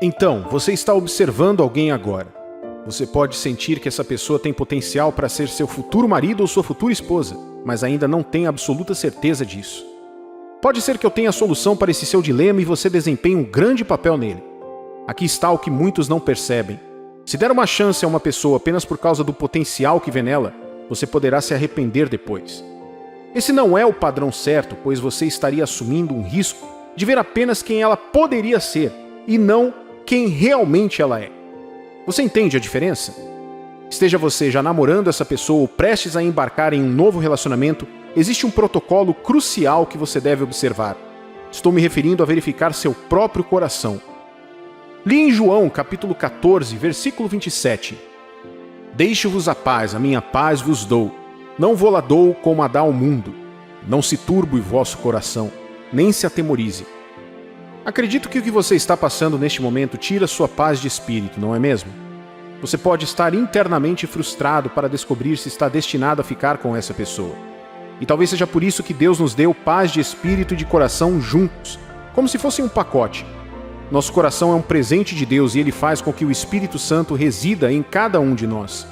Então, você está observando alguém agora. Você pode sentir que essa pessoa tem potencial para ser seu futuro marido ou sua futura esposa, mas ainda não tem absoluta certeza disso. Pode ser que eu tenha a solução para esse seu dilema e você desempenhe um grande papel nele. Aqui está o que muitos não percebem. Se der uma chance a uma pessoa apenas por causa do potencial que vê nela, você poderá se arrepender depois. Esse não é o padrão certo, pois você estaria assumindo um risco de ver apenas quem ela poderia ser e não quem realmente ela é. Você entende a diferença? Esteja você já namorando essa pessoa ou prestes a embarcar em um novo relacionamento, existe um protocolo crucial que você deve observar. Estou me referindo a verificar seu próprio coração. Li em João, capítulo 14, versículo 27. Deixo-vos a minha paz vos dou. Não vou-la dou como a dá ao mundo. Não se turbe o vosso coração, nem se atemorize. Acredito que o que você está passando neste momento tira sua paz de espírito, não é mesmo? Você pode estar internamente frustrado para descobrir se está destinado a ficar com essa pessoa. E talvez seja por isso que Deus nos deu paz de espírito e de coração juntos, como se fossem um pacote. Nosso coração é um presente de Deus e Ele faz com que o Espírito Santo resida em cada um de nós.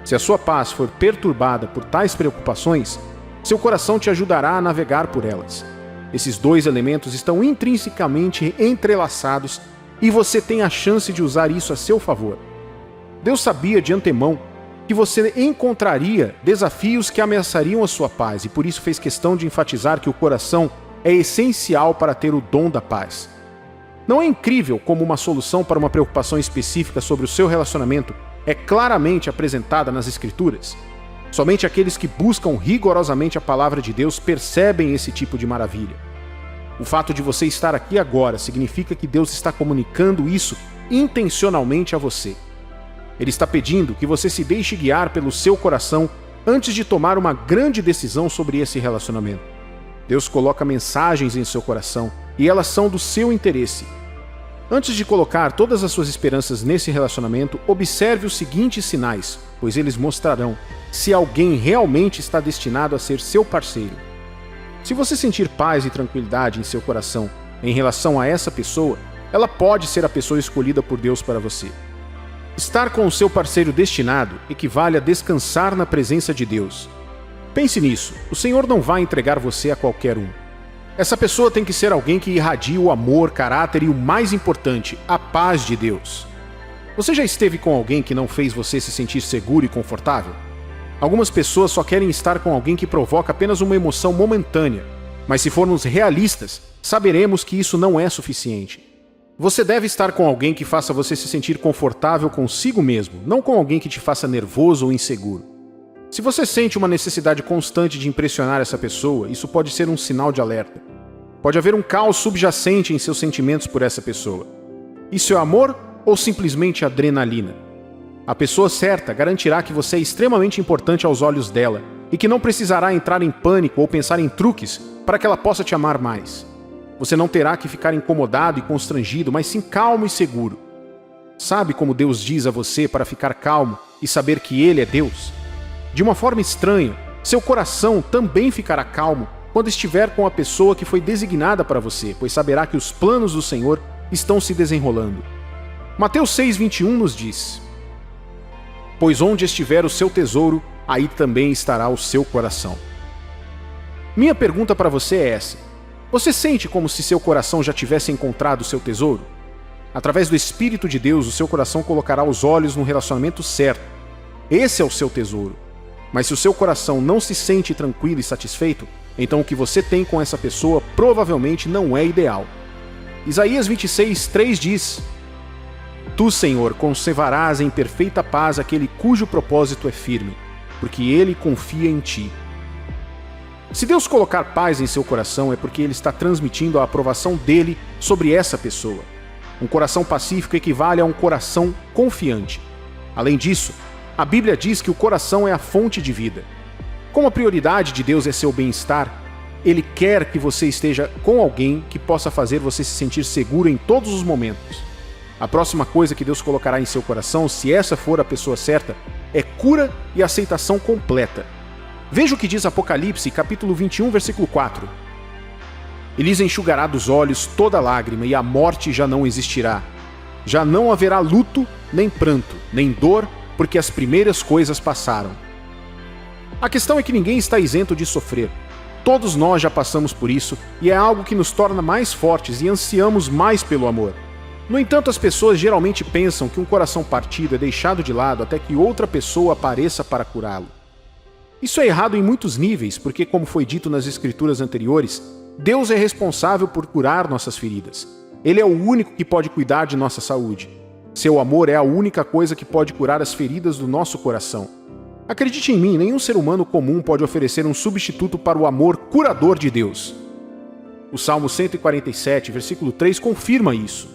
Se a sua paz for perturbada por tais preocupações, seu coração te ajudará a navegar por elas. Esses dois elementos estão intrinsecamente entrelaçados e você tem a chance de usar isso a seu favor. Deus sabia de antemão que você encontraria desafios que ameaçariam a sua paz e por isso fez questão de enfatizar que o coração é essencial para ter o dom da paz. Não é incrível como uma solução para uma preocupação específica sobre o seu relacionamento é claramente apresentada nas Escrituras? Somente aqueles que buscam rigorosamente a palavra de Deus percebem esse tipo de maravilha. O fato de você estar aqui agora significa que Deus está comunicando isso intencionalmente a você. Ele está pedindo que você se deixe guiar pelo seu coração antes de tomar uma grande decisão sobre esse relacionamento. Deus coloca mensagens em seu coração e elas são do seu interesse. Antes de colocar todas as suas esperanças nesse relacionamento, observe os seguintes sinais, pois eles mostrarão se alguém realmente está destinado a ser seu parceiro. Se você sentir paz e tranquilidade em seu coração em relação a essa pessoa, ela pode ser a pessoa escolhida por Deus para você. Estar com o seu parceiro destinado equivale a descansar na presença de Deus. Pense nisso, o Senhor não vai entregar você a qualquer um. Essa pessoa tem que ser alguém que irradie o amor, caráter e o mais importante, a paz de Deus. Você já esteve com alguém que não fez você se sentir seguro e confortável? Algumas pessoas só querem estar com alguém que provoca apenas uma emoção momentânea, mas se formos realistas, saberemos que isso não é suficiente. Você deve estar com alguém que faça você se sentir confortável consigo mesmo, não com alguém que te faça nervoso ou inseguro. Se você sente uma necessidade constante de impressionar essa pessoa, isso pode ser um sinal de alerta. Pode haver um caos subjacente em seus sentimentos por essa pessoa. Isso é amor ou simplesmente adrenalina? A pessoa certa garantirá que você é extremamente importante aos olhos dela e que não precisará entrar em pânico ou pensar em truques para que ela possa te amar mais. Você não terá que ficar incomodado e constrangido, mas sim calmo e seguro. Sabe como Deus diz a você para ficar calmo e saber que Ele é Deus? De uma forma estranha, seu coração também ficará calmo quando estiver com a pessoa que foi designada para você, pois saberá que os planos do Senhor estão se desenrolando. Mateus 6,21 nos diz: pois onde estiver o seu tesouro, aí também estará o seu coração. Minha pergunta para você é essa: você sente como se seu coração já tivesse encontrado o seu tesouro? Através do Espírito de Deus, o seu coração colocará os olhos no relacionamento certo. Esse é o seu tesouro. Mas se o seu coração não se sente tranquilo e satisfeito, então o que você tem com essa pessoa provavelmente não é ideal. Isaías 26:3 diz: tu, Senhor, conservarás em perfeita paz aquele cujo propósito é firme, porque ele confia em ti. Se Deus colocar paz em seu coração, é porque Ele está transmitindo a aprovação dele sobre essa pessoa. Um coração pacífico equivale a um coração confiante. Além disso, a Bíblia diz que o coração é a fonte de vida. Como a prioridade de Deus é seu bem-estar, Ele quer que você esteja com alguém que possa fazer você se sentir seguro em todos os momentos. A próxima coisa que Deus colocará em seu coração, se essa for a pessoa certa, é cura e aceitação completa. Veja o que diz Apocalipse, capítulo 21, versículo 4. E lhes enxugará dos olhos toda lágrima, e a morte já não existirá. Já não haverá luto, nem pranto, nem dor, porque as primeiras coisas passaram. A questão é que ninguém está isento de sofrer. Todos nós já passamos por isso e é algo que nos torna mais fortes e ansiamos mais pelo amor. No entanto, as pessoas geralmente pensam que um coração partido é deixado de lado até que outra pessoa apareça para curá-lo. Isso é errado em muitos níveis, porque, como foi dito nas escrituras anteriores, Deus é responsável por curar nossas feridas. Ele é o único que pode cuidar de nossa saúde. Seu amor é a única coisa que pode curar as feridas do nosso coração. Acredite em mim, nenhum ser humano comum pode oferecer um substituto para o amor curador de Deus. O Salmo 147, versículo 3, confirma isso.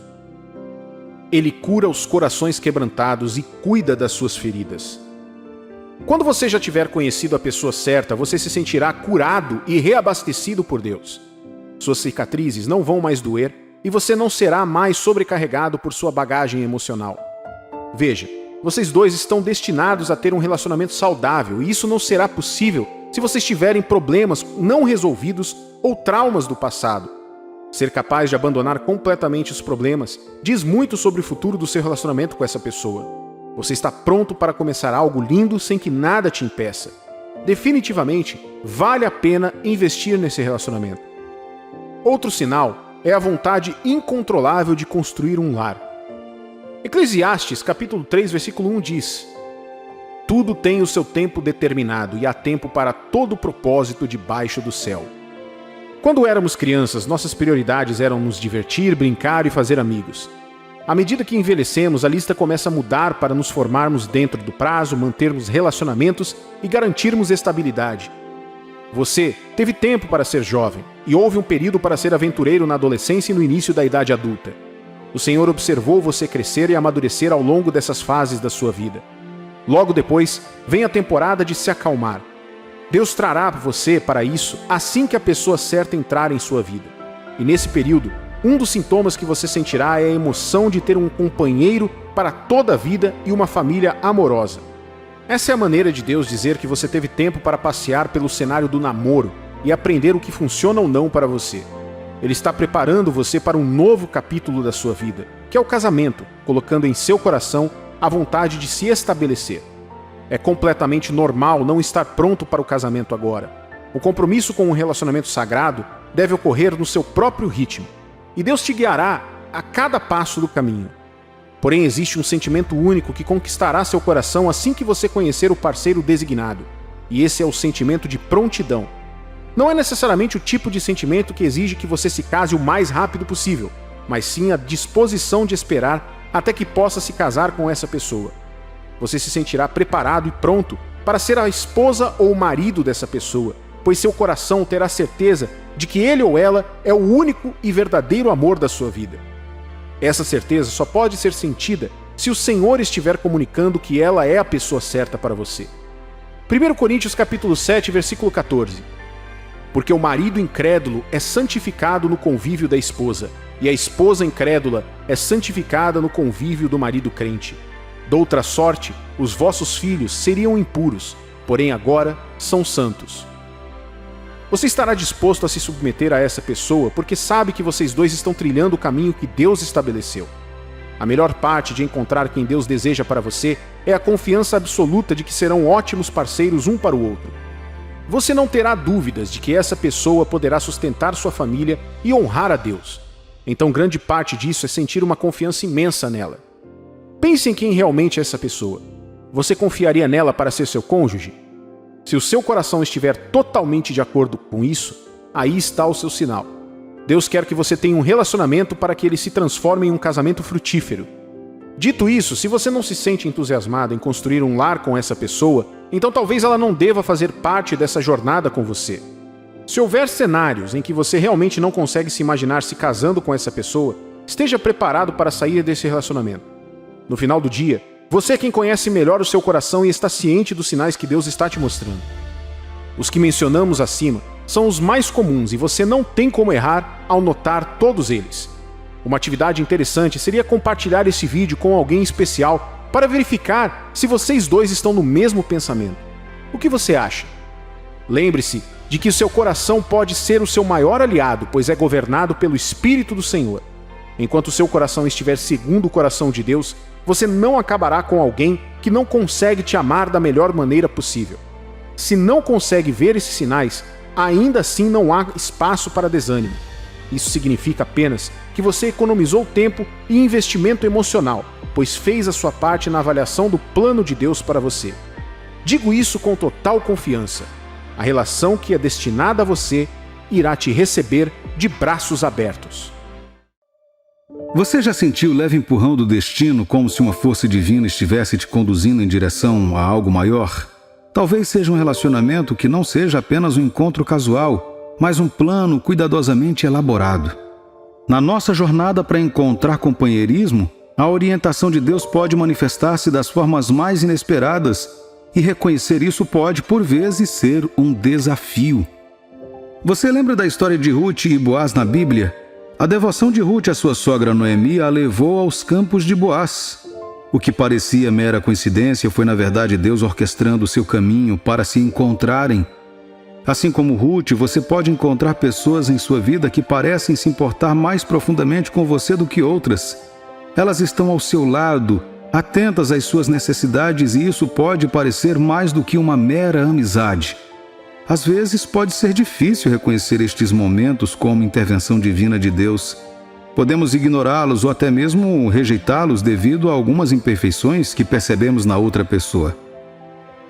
Ele cura os corações quebrantados e cuida das suas feridas. Quando você já tiver conhecido a pessoa certa, você se sentirá curado e reabastecido por Deus. Suas cicatrizes não vão mais doer e você não será mais sobrecarregado por sua bagagem emocional. Veja, vocês dois estão destinados a ter um relacionamento saudável e isso não será possível se vocês tiverem problemas não resolvidos ou traumas do passado. Ser capaz de abandonar completamente os problemas diz muito sobre o futuro do seu relacionamento com essa pessoa. Você está pronto para começar algo lindo sem que nada te impeça. Definitivamente, vale a pena investir nesse relacionamento. Outro sinal é a vontade incontrolável de construir um lar. Eclesiastes, capítulo 3, versículo 1 diz: Tudo tem o seu tempo determinado e há tempo para todo propósito debaixo do céu. Quando éramos crianças, nossas prioridades eram nos divertir, brincar e fazer amigos. À medida que envelhecemos, a lista começa a mudar para nos formarmos dentro do prazo, mantermos relacionamentos e garantirmos estabilidade. Você teve tempo para ser jovem e houve um período para ser aventureiro na adolescência e no início da idade adulta. O Senhor observou você crescer e amadurecer ao longo dessas fases da sua vida. Logo depois, vem a temporada de se acalmar. Deus trará você para isso assim que a pessoa certa entrar em sua vida. E nesse período, um dos sintomas que você sentirá é a emoção de ter um companheiro para toda a vida e uma família amorosa. Essa é a maneira de Deus dizer que você teve tempo para passear pelo cenário do namoro e aprender o que funciona ou não para você. Ele está preparando você para um novo capítulo da sua vida, que é o casamento, colocando em seu coração a vontade de se estabelecer. É completamente normal não estar pronto para o casamento agora. O compromisso com um relacionamento sagrado deve ocorrer no seu próprio ritmo, e Deus te guiará a cada passo do caminho. Porém, existe um sentimento único que conquistará seu coração assim que você conhecer o parceiro designado, e esse é o sentimento de prontidão. Não é necessariamente o tipo de sentimento que exige que você se case o mais rápido possível, mas sim a disposição de esperar até que possa se casar com essa pessoa. Você se sentirá preparado e pronto para ser a esposa ou o marido dessa pessoa, pois seu coração terá certeza de que ele ou ela é o único e verdadeiro amor da sua vida. Essa certeza só pode ser sentida se o Senhor estiver comunicando que ela é a pessoa certa para você. 1 Coríntios capítulo 7, versículo 14. Porque o marido incrédulo é santificado no convívio da esposa, e a esposa incrédula é santificada no convívio do marido crente. Doutra sorte, os vossos filhos seriam impuros, porém agora são santos. Você estará disposto a se submeter a essa pessoa porque sabe que vocês dois estão trilhando o caminho que Deus estabeleceu. A melhor parte de encontrar quem Deus deseja para você é a confiança absoluta de que serão ótimos parceiros um para o outro. Você não terá dúvidas de que essa pessoa poderá sustentar sua família e honrar a Deus. Então grande parte disso é sentir uma confiança imensa nela. Pense em quem realmente é essa pessoa. Você confiaria nela para ser seu cônjuge? Se o seu coração estiver totalmente de acordo com isso, aí está o seu sinal. Deus quer que você tenha um relacionamento para que ele se transforme em um casamento frutífero. Dito isso, se você não se sente entusiasmado em construir um lar com essa pessoa, então talvez ela não deva fazer parte dessa jornada com você. Se houver cenários em que você realmente não consegue se imaginar se casando com essa pessoa, esteja preparado para sair desse relacionamento. No final do dia, você é quem conhece melhor o seu coração e está ciente dos sinais que Deus está te mostrando. Os que mencionamos acima são os mais comuns e você não tem como errar ao notar todos eles. Uma atividade interessante seria compartilhar esse vídeo com alguém especial para verificar se vocês dois estão no mesmo pensamento. O que você acha? Lembre-se de que o seu coração pode ser o seu maior aliado, pois é governado pelo Espírito do Senhor. Enquanto seu coração estiver segundo o coração de Deus, você não acabará com alguém que não consegue te amar da melhor maneira possível. Se não consegue ver esses sinais, ainda assim não há espaço para desânimo. Isso significa apenas que você economizou tempo e investimento emocional, pois fez a sua parte na avaliação do plano de Deus para você. Digo isso com total confiança. A relação que é destinada a você irá te receber de braços abertos. Você já sentiu o leve empurrão do destino, como se uma força divina estivesse te conduzindo em direção a algo maior? Talvez seja um relacionamento que não seja apenas um encontro casual, mas um plano cuidadosamente elaborado. Na nossa jornada para encontrar companheirismo, a orientação de Deus pode manifestar-se das formas mais inesperadas, e reconhecer isso pode, por vezes, ser um desafio. Você lembra da história de Ruth e Boaz na Bíblia? A devoção de Ruth à sua sogra Noemi a levou aos campos de Boaz. O que parecia mera coincidência foi, na verdade, Deus orquestrando o seu caminho para se encontrarem. Assim como Ruth, você pode encontrar pessoas em sua vida que parecem se importar mais profundamente com você do que outras. Elas estão ao seu lado, atentas às suas necessidades, e isso pode parecer mais do que uma mera amizade. Às vezes pode ser difícil reconhecer estes momentos como intervenção divina de Deus. Podemos ignorá-los ou até mesmo rejeitá-los devido a algumas imperfeições que percebemos na outra pessoa.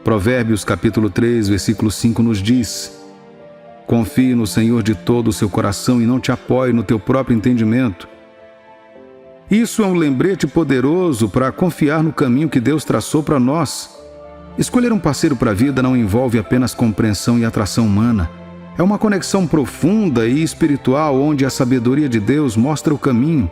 Provérbios capítulo 3, versículo 5 nos diz: confie no Senhor de todo o seu coração e não te apoie no teu próprio entendimento. Isso é um lembrete poderoso para confiar no caminho que Deus traçou para nós. Escolher um parceiro para a vida não envolve apenas compreensão e atração humana. É uma conexão profunda e espiritual onde a sabedoria de Deus mostra o caminho.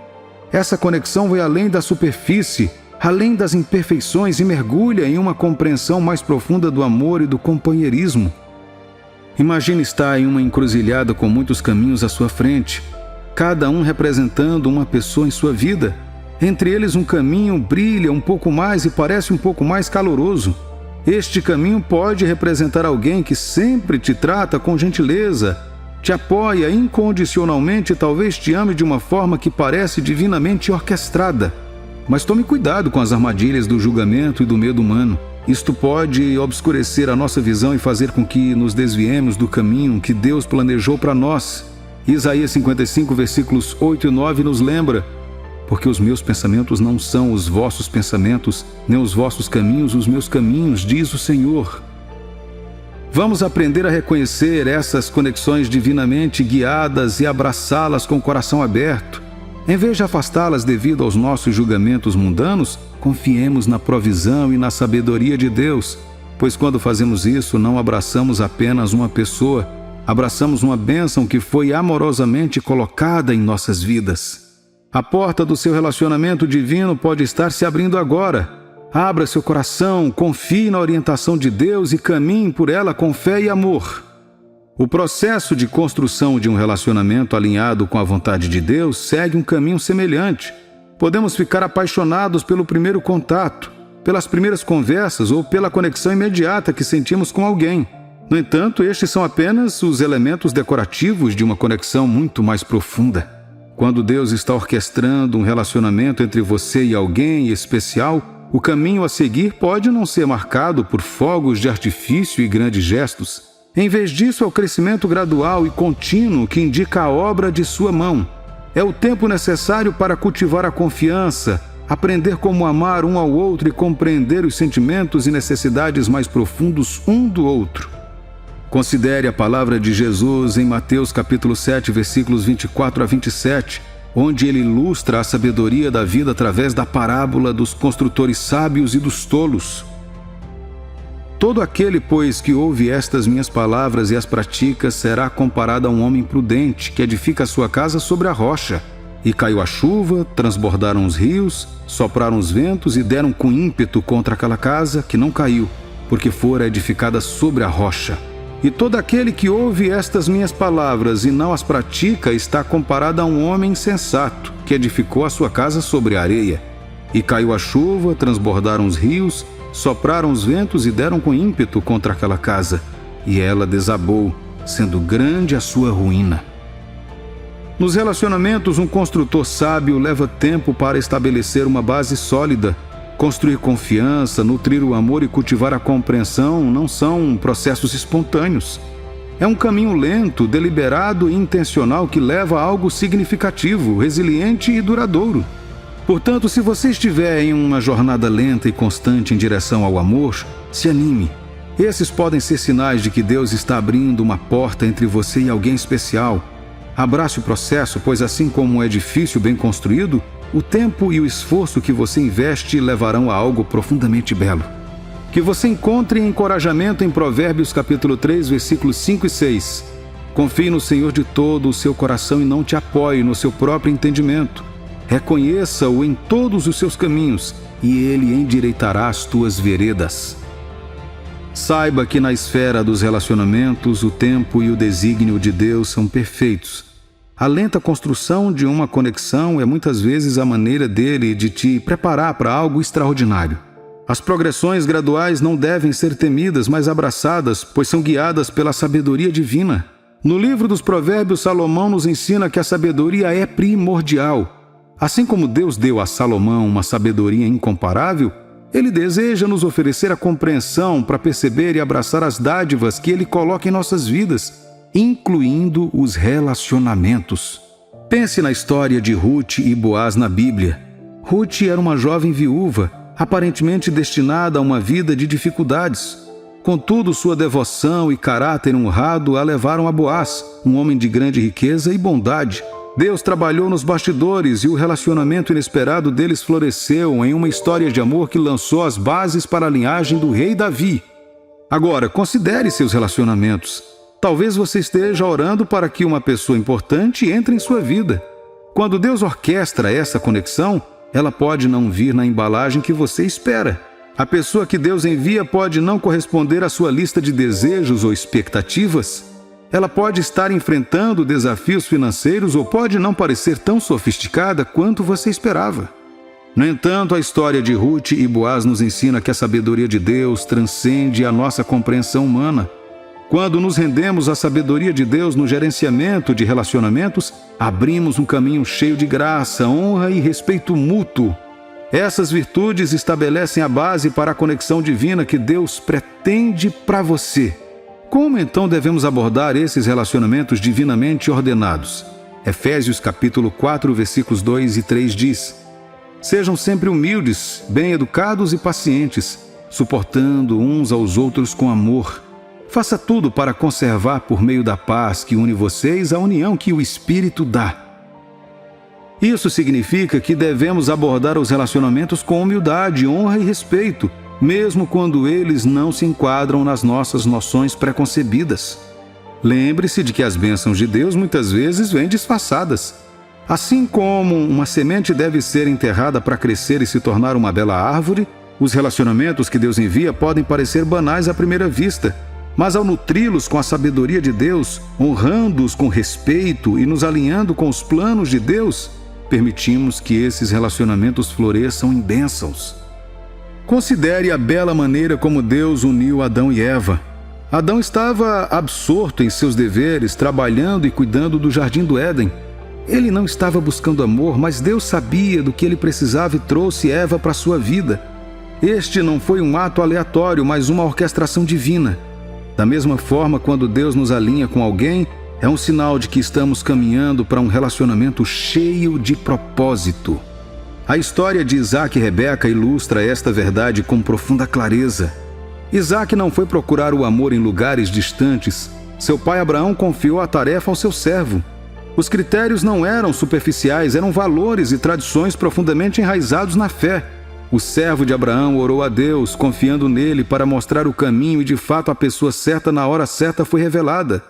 Essa conexão vai além da superfície, além das imperfeições, e mergulha em uma compreensão mais profunda do amor e do companheirismo. Imagine estar em uma encruzilhada com muitos caminhos à sua frente, cada um representando uma pessoa em sua vida. Entre eles, um caminho brilha um pouco mais e parece um pouco mais caloroso. Este caminho pode representar alguém que sempre te trata com gentileza, te apoia incondicionalmente e talvez te ame de uma forma que parece divinamente orquestrada. Mas tome cuidado com as armadilhas do julgamento e do medo humano. Isto pode obscurecer a nossa visão e fazer com que nos desviemos do caminho que Deus planejou para nós. Isaías 55, versículos 8 e 9 nos lembra: porque os meus pensamentos não são os vossos pensamentos, nem os vossos caminhos os meus caminhos, diz o Senhor. Vamos aprender a reconhecer essas conexões divinamente guiadas e abraçá-las com o coração aberto. Em vez de afastá-las devido aos nossos julgamentos mundanos, confiemos na provisão e na sabedoria de Deus, pois quando fazemos isso, não abraçamos apenas uma pessoa, abraçamos uma bênção que foi amorosamente colocada em nossas vidas. A porta do seu relacionamento divino pode estar se abrindo agora. Abra seu coração, confie na orientação de Deus e caminhe por ela com fé e amor. O processo de construção de um relacionamento alinhado com a vontade de Deus segue um caminho semelhante. Podemos ficar apaixonados pelo primeiro contato, pelas primeiras conversas ou pela conexão imediata que sentimos com alguém. No entanto, estes são apenas os elementos decorativos de uma conexão muito mais profunda. Quando Deus está orquestrando um relacionamento entre você e alguém especial, o caminho a seguir pode não ser marcado por fogos de artifício e grandes gestos. Em vez disso, é o crescimento gradual e contínuo que indica a obra de sua mão. É o tempo necessário para cultivar a confiança, aprender como amar um ao outro e compreender os sentimentos e necessidades mais profundos um do outro. Considere a palavra de Jesus em Mateus capítulo 7, versículos 24 a 27, onde ele ilustra a sabedoria da vida através da parábola dos construtores sábios e dos tolos. Todo aquele, pois, que ouve estas minhas palavras e as pratica, será comparado a um homem prudente que edifica a sua casa sobre a rocha. E caiu a chuva, transbordaram os rios, sopraram os ventos e deram com ímpeto contra aquela casa, que não caiu, porque fora edificada sobre a rocha. E todo aquele que ouve estas minhas palavras e não as pratica está comparado a um homem insensato, que edificou a sua casa sobre a areia. E caiu a chuva, transbordaram os rios, sopraram os ventos e deram com ímpeto contra aquela casa, e ela desabou, sendo grande a sua ruína. Nos relacionamentos, um construtor sábio leva tempo para estabelecer uma base sólida. Construir confiança, nutrir o amor e cultivar a compreensão não são processos espontâneos. É um caminho lento, deliberado e intencional que leva a algo significativo, resiliente e duradouro. Portanto, se você estiver em uma jornada lenta e constante em direção ao amor, se anime. Esses podem ser sinais de que Deus está abrindo uma porta entre você e alguém especial. Abrace o processo, pois assim como um edifício bem construído, o tempo e o esforço que você investe levarão a algo profundamente belo. Que você encontre encorajamento em Provérbios capítulo 3, versículos 5 e 6. Confie no Senhor de todo o seu coração e não te apoie no seu próprio entendimento. Reconheça-o em todos os seus caminhos e ele endireitará as tuas veredas. Saiba que na esfera dos relacionamentos, o tempo e o desígnio de Deus são perfeitos. A lenta construção de uma conexão é muitas vezes a maneira dele de te preparar para algo extraordinário. As progressões graduais não devem ser temidas, mas abraçadas, pois são guiadas pela sabedoria divina. No livro dos Provérbios, Salomão nos ensina que a sabedoria é primordial. Assim como Deus deu a Salomão uma sabedoria incomparável, Ele deseja nos oferecer a compreensão para perceber e abraçar as dádivas que Ele coloca em nossas vidas, incluindo os relacionamentos. Pense na história de Ruth e Boaz na Bíblia. Ruth era uma jovem viúva, aparentemente destinada a uma vida de dificuldades. Contudo, sua devoção e caráter honrado a levaram a Boaz, um homem de grande riqueza e bondade. Deus trabalhou nos bastidores e o relacionamento inesperado deles floresceu em uma história de amor que lançou as bases para a linhagem do rei Davi. Agora, considere seus relacionamentos. Talvez você esteja orando para que uma pessoa importante entre em sua vida. Quando Deus orquestra essa conexão, ela pode não vir na embalagem que você espera. A pessoa que Deus envia pode não corresponder à sua lista de desejos ou expectativas. Ela pode estar enfrentando desafios financeiros ou pode não parecer tão sofisticada quanto você esperava. No entanto, a história de Ruth e Boaz nos ensina que a sabedoria de Deus transcende a nossa compreensão humana. Quando nos rendemos à sabedoria de Deus no gerenciamento de relacionamentos, abrimos um caminho cheio de graça, honra e respeito mútuo. Essas virtudes estabelecem a base para a conexão divina que Deus pretende para você. Como então devemos abordar esses relacionamentos divinamente ordenados? Efésios capítulo 4, versículos 2 e 3 diz: Sejam sempre humildes, bem-educados e pacientes, suportando uns aos outros com amor. Faça tudo para conservar por meio da paz que une vocês a união que o Espírito dá. Isso significa que devemos abordar os relacionamentos com humildade, honra e respeito, mesmo quando eles não se enquadram nas nossas noções preconcebidas. Lembre-se de que as bênçãos de Deus muitas vezes vêm disfarçadas. Assim como uma semente deve ser enterrada para crescer e se tornar uma bela árvore, os relacionamentos que Deus envia podem parecer banais à primeira vista, mas ao nutri-los com a sabedoria de Deus, honrando-os com respeito e nos alinhando com os planos de Deus, permitimos que esses relacionamentos floresçam em bênçãos. Considere a bela maneira como Deus uniu Adão e Eva. Adão estava absorto em seus deveres, trabalhando e cuidando do jardim do Éden. Ele não estava buscando amor, mas Deus sabia do que ele precisava e trouxe Eva para sua vida. Este não foi um ato aleatório, mas uma orquestração divina. Da mesma forma, quando Deus nos alinha com alguém, é um sinal de que estamos caminhando para um relacionamento cheio de propósito. A história de Isaac e Rebeca ilustra esta verdade com profunda clareza. Isaac não foi procurar o amor em lugares distantes. Seu pai Abraão confiou a tarefa ao seu servo. Os critérios não eram superficiais, eram valores e tradições profundamente enraizados na fé. O servo de Abraão orou a Deus, confiando nele para mostrar o caminho e de fato a pessoa certa na hora certa foi revelada.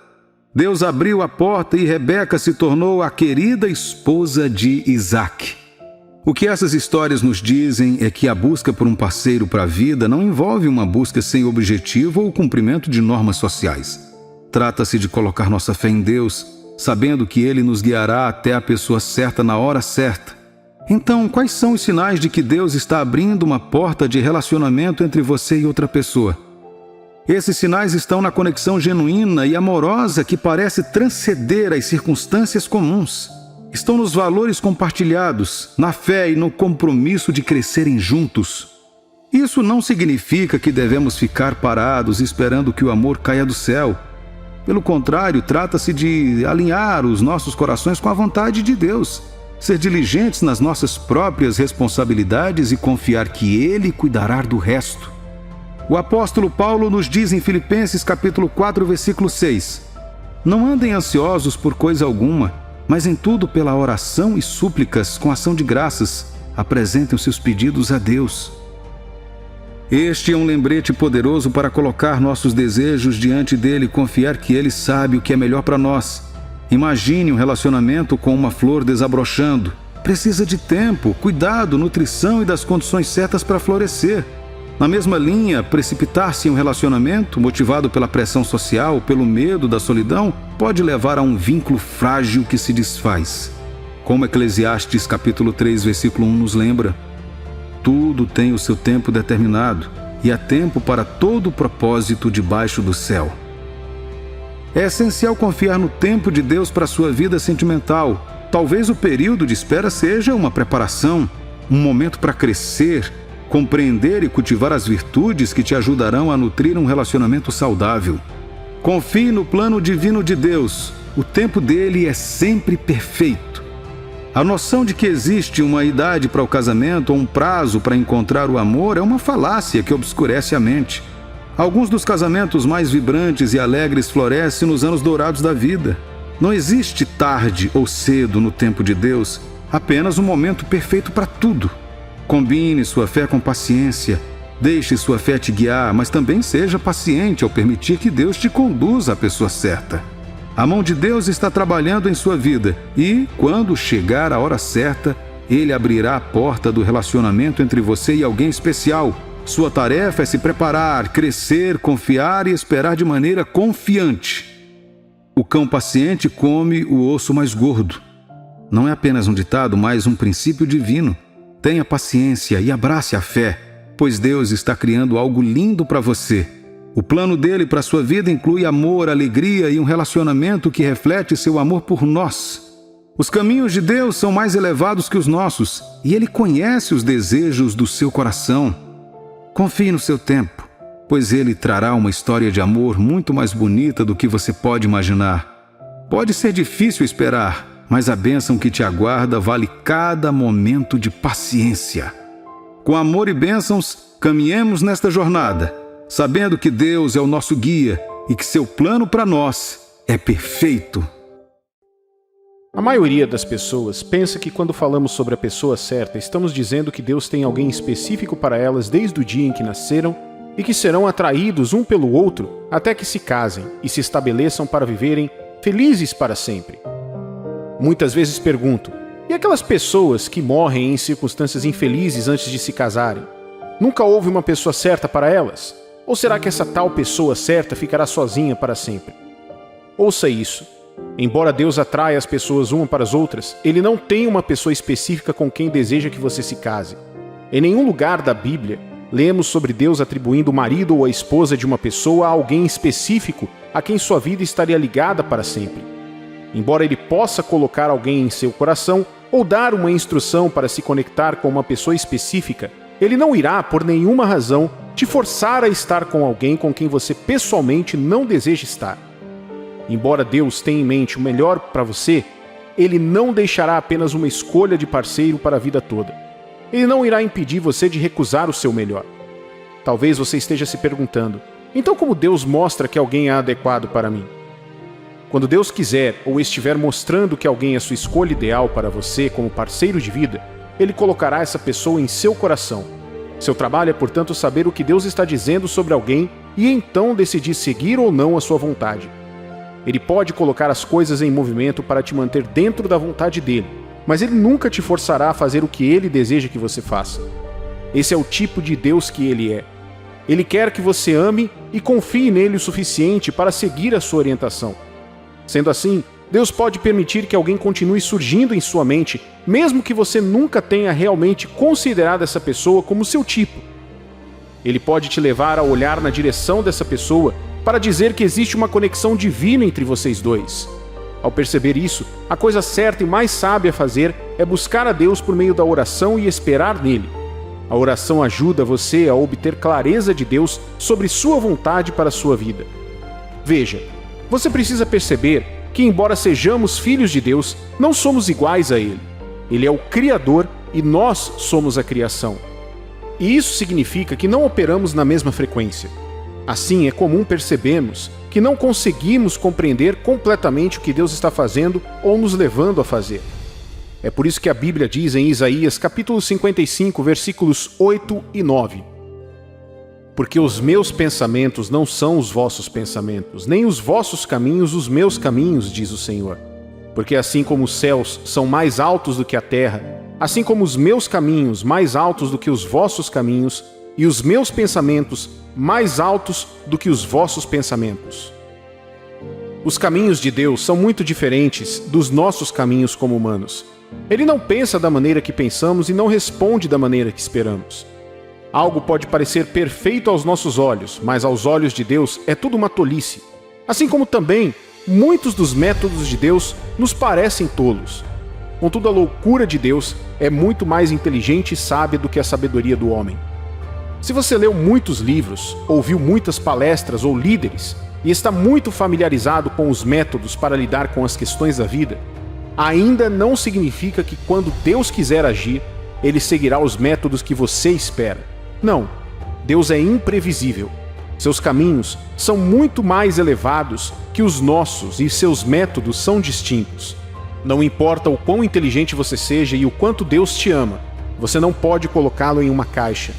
Deus abriu a porta e Rebeca se tornou a querida esposa de Isaac. O que essas histórias nos dizem é que a busca por um parceiro para a vida não envolve uma busca sem objetivo ou cumprimento de normas sociais. Trata-se de colocar nossa fé em Deus, sabendo que Ele nos guiará até a pessoa certa na hora certa. Então, quais são os sinais de que Deus está abrindo uma porta de relacionamento entre você e outra pessoa? Esses sinais estão na conexão genuína e amorosa que parece transcender as circunstâncias comuns. estão nos valores compartilhados, na fé e no compromisso de crescerem juntos. Isso não significa que devemos ficar parados esperando que o amor caia do céu. Pelo contrário, trata-se de alinhar os nossos corações com a vontade de Deus, ser diligentes nas nossas próprias responsabilidades e confiar que Ele cuidará do resto. O apóstolo Paulo nos diz em Filipenses capítulo 4, versículo 6: Não andem ansiosos por coisa alguma, mas em tudo pela oração e súplicas, com ação de graças, apresentem os seus pedidos a Deus. Este é um lembrete poderoso para colocar nossos desejos diante dele e confiar que ele sabe o que é melhor para nós. Imagine um relacionamento com uma flor desabrochando. Precisa de tempo, cuidado, nutrição e das condições certas para florescer. Na mesma linha, precipitar-se em um relacionamento, motivado pela pressão social, pelo medo da solidão, pode levar a um vínculo frágil que se desfaz. Como Eclesiastes capítulo 3, versículo 1 nos lembra, tudo tem o seu tempo determinado, e há tempo para todo o propósito debaixo do céu. É essencial confiar no tempo de Deus para a sua vida sentimental. Talvez o período de espera seja uma preparação, um momento para crescer, compreender e cultivar as virtudes que te ajudarão a nutrir um relacionamento saudável. Confie no plano divino de Deus. O tempo dele é sempre perfeito. A noção de que existe uma idade para o casamento ou um prazo para encontrar o amor é uma falácia que obscurece a mente. Alguns dos casamentos mais vibrantes e alegres florescem nos anos dourados da vida. Não existe tarde ou cedo no tempo de Deus, apenas um momento perfeito para tudo. Combine sua fé com paciência. Deixe sua fé te guiar, mas também seja paciente ao permitir que Deus te conduza à pessoa certa. A mão de Deus está trabalhando em sua vida e, quando chegar a hora certa, Ele abrirá a porta do relacionamento entre você e alguém especial. Sua tarefa é se preparar, crescer, confiar e esperar de maneira confiante. O cão paciente come o osso mais gordo. Não é apenas um ditado, mas um princípio divino. Tenha paciência e abrace a fé, pois Deus está criando algo lindo para você. O plano dele para sua vida inclui amor, alegria e um relacionamento que reflete seu amor por nós. Os caminhos de Deus são mais elevados que os nossos e Ele conhece os desejos do seu coração. Confie no seu tempo, pois Ele trará uma história de amor muito mais bonita do que você pode imaginar. Pode ser difícil esperar, mas a bênção que te aguarda vale cada momento de paciência. Com amor e bênçãos, caminhemos nesta jornada, sabendo que Deus é o nosso guia e que seu plano para nós é perfeito. A maioria das pessoas pensa que quando falamos sobre a pessoa certa, estamos dizendo que Deus tem alguém específico para elas desde o dia em que nasceram e que serão atraídos um pelo outro até que se casem e se estabeleçam para viverem felizes para sempre. Muitas vezes pergunto, e aquelas pessoas que morrem em circunstâncias infelizes antes de se casarem? Nunca houve uma pessoa certa para elas? Ou será que essa tal pessoa certa ficará sozinha para sempre? Ouça isso. Embora Deus atraia as pessoas uma para as outras, Ele não tem uma pessoa específica com quem deseja que você se case. Em nenhum lugar da Bíblia, lemos sobre Deus atribuindo o marido ou a esposa de uma pessoa a alguém específico a quem sua vida estaria ligada para sempre. Embora Ele possa colocar alguém em seu coração ou dar uma instrução para se conectar com uma pessoa específica, Ele não irá, por nenhuma razão, te forçar a estar com alguém com quem você pessoalmente não deseja estar. Embora Deus tenha em mente o melhor para você, Ele não deixará apenas uma escolha de parceiro para a vida toda. Ele não irá impedir você de recusar o seu melhor. Talvez você esteja se perguntando, então como Deus mostra que alguém é adequado para mim? Quando Deus quiser ou estiver mostrando que alguém é sua escolha ideal para você como parceiro de vida, Ele colocará essa pessoa em seu coração. Seu trabalho é, portanto, saber o que Deus está dizendo sobre alguém e então decidir seguir ou não a sua vontade. Ele pode colocar as coisas em movimento para te manter dentro da vontade dele, mas Ele nunca te forçará a fazer o que Ele deseja que você faça. Esse é o tipo de Deus que Ele é. Ele quer que você ame e confie nele o suficiente para seguir a sua orientação. Sendo assim, Deus pode permitir que alguém continue surgindo em sua mente, mesmo que você nunca tenha realmente considerado essa pessoa como seu tipo. Ele pode te levar a olhar na direção dessa pessoa para dizer que existe uma conexão divina entre vocês dois. Ao perceber isso, a coisa certa e mais sábia a fazer é buscar a Deus por meio da oração e esperar nele. A oração ajuda você a obter clareza de Deus sobre sua vontade para a sua vida. Veja, você precisa perceber que, embora sejamos filhos de Deus, não somos iguais a Ele. Ele é o Criador e nós somos a criação. E isso significa que não operamos na mesma frequência. Assim, é comum percebermos que não conseguimos compreender completamente o que Deus está fazendo ou nos levando a fazer. É por isso que a Bíblia diz em Isaías capítulo 55, versículos 8 e 9: Porque os meus pensamentos não são os vossos pensamentos, nem os vossos caminhos os meus caminhos, diz o Senhor. Porque assim como os céus são mais altos do que a terra, assim como os meus caminhos mais altos do que os vossos caminhos, e os meus pensamentos mais altos do que os vossos pensamentos. Os caminhos de Deus são muito diferentes dos nossos caminhos como humanos. Ele não pensa da maneira que pensamos e não responde da maneira que esperamos. Algo pode parecer perfeito aos nossos olhos, mas aos olhos de Deus é tudo uma tolice. Assim como também, muitos dos métodos de Deus nos parecem tolos. Contudo, a loucura de Deus é muito mais inteligente e sábia do que a sabedoria do homem. Se você leu muitos livros, ouviu muitas palestras ou líderes e está muito familiarizado com os métodos para lidar com as questões da vida, ainda não significa que quando Deus quiser agir, Ele seguirá os métodos que você espera. Não, Deus é imprevisível. Seus caminhos são muito mais elevados que os nossos e seus métodos são distintos. Não importa o quão inteligente você seja e o quanto Deus te ama, você não pode colocá-lo em uma caixa.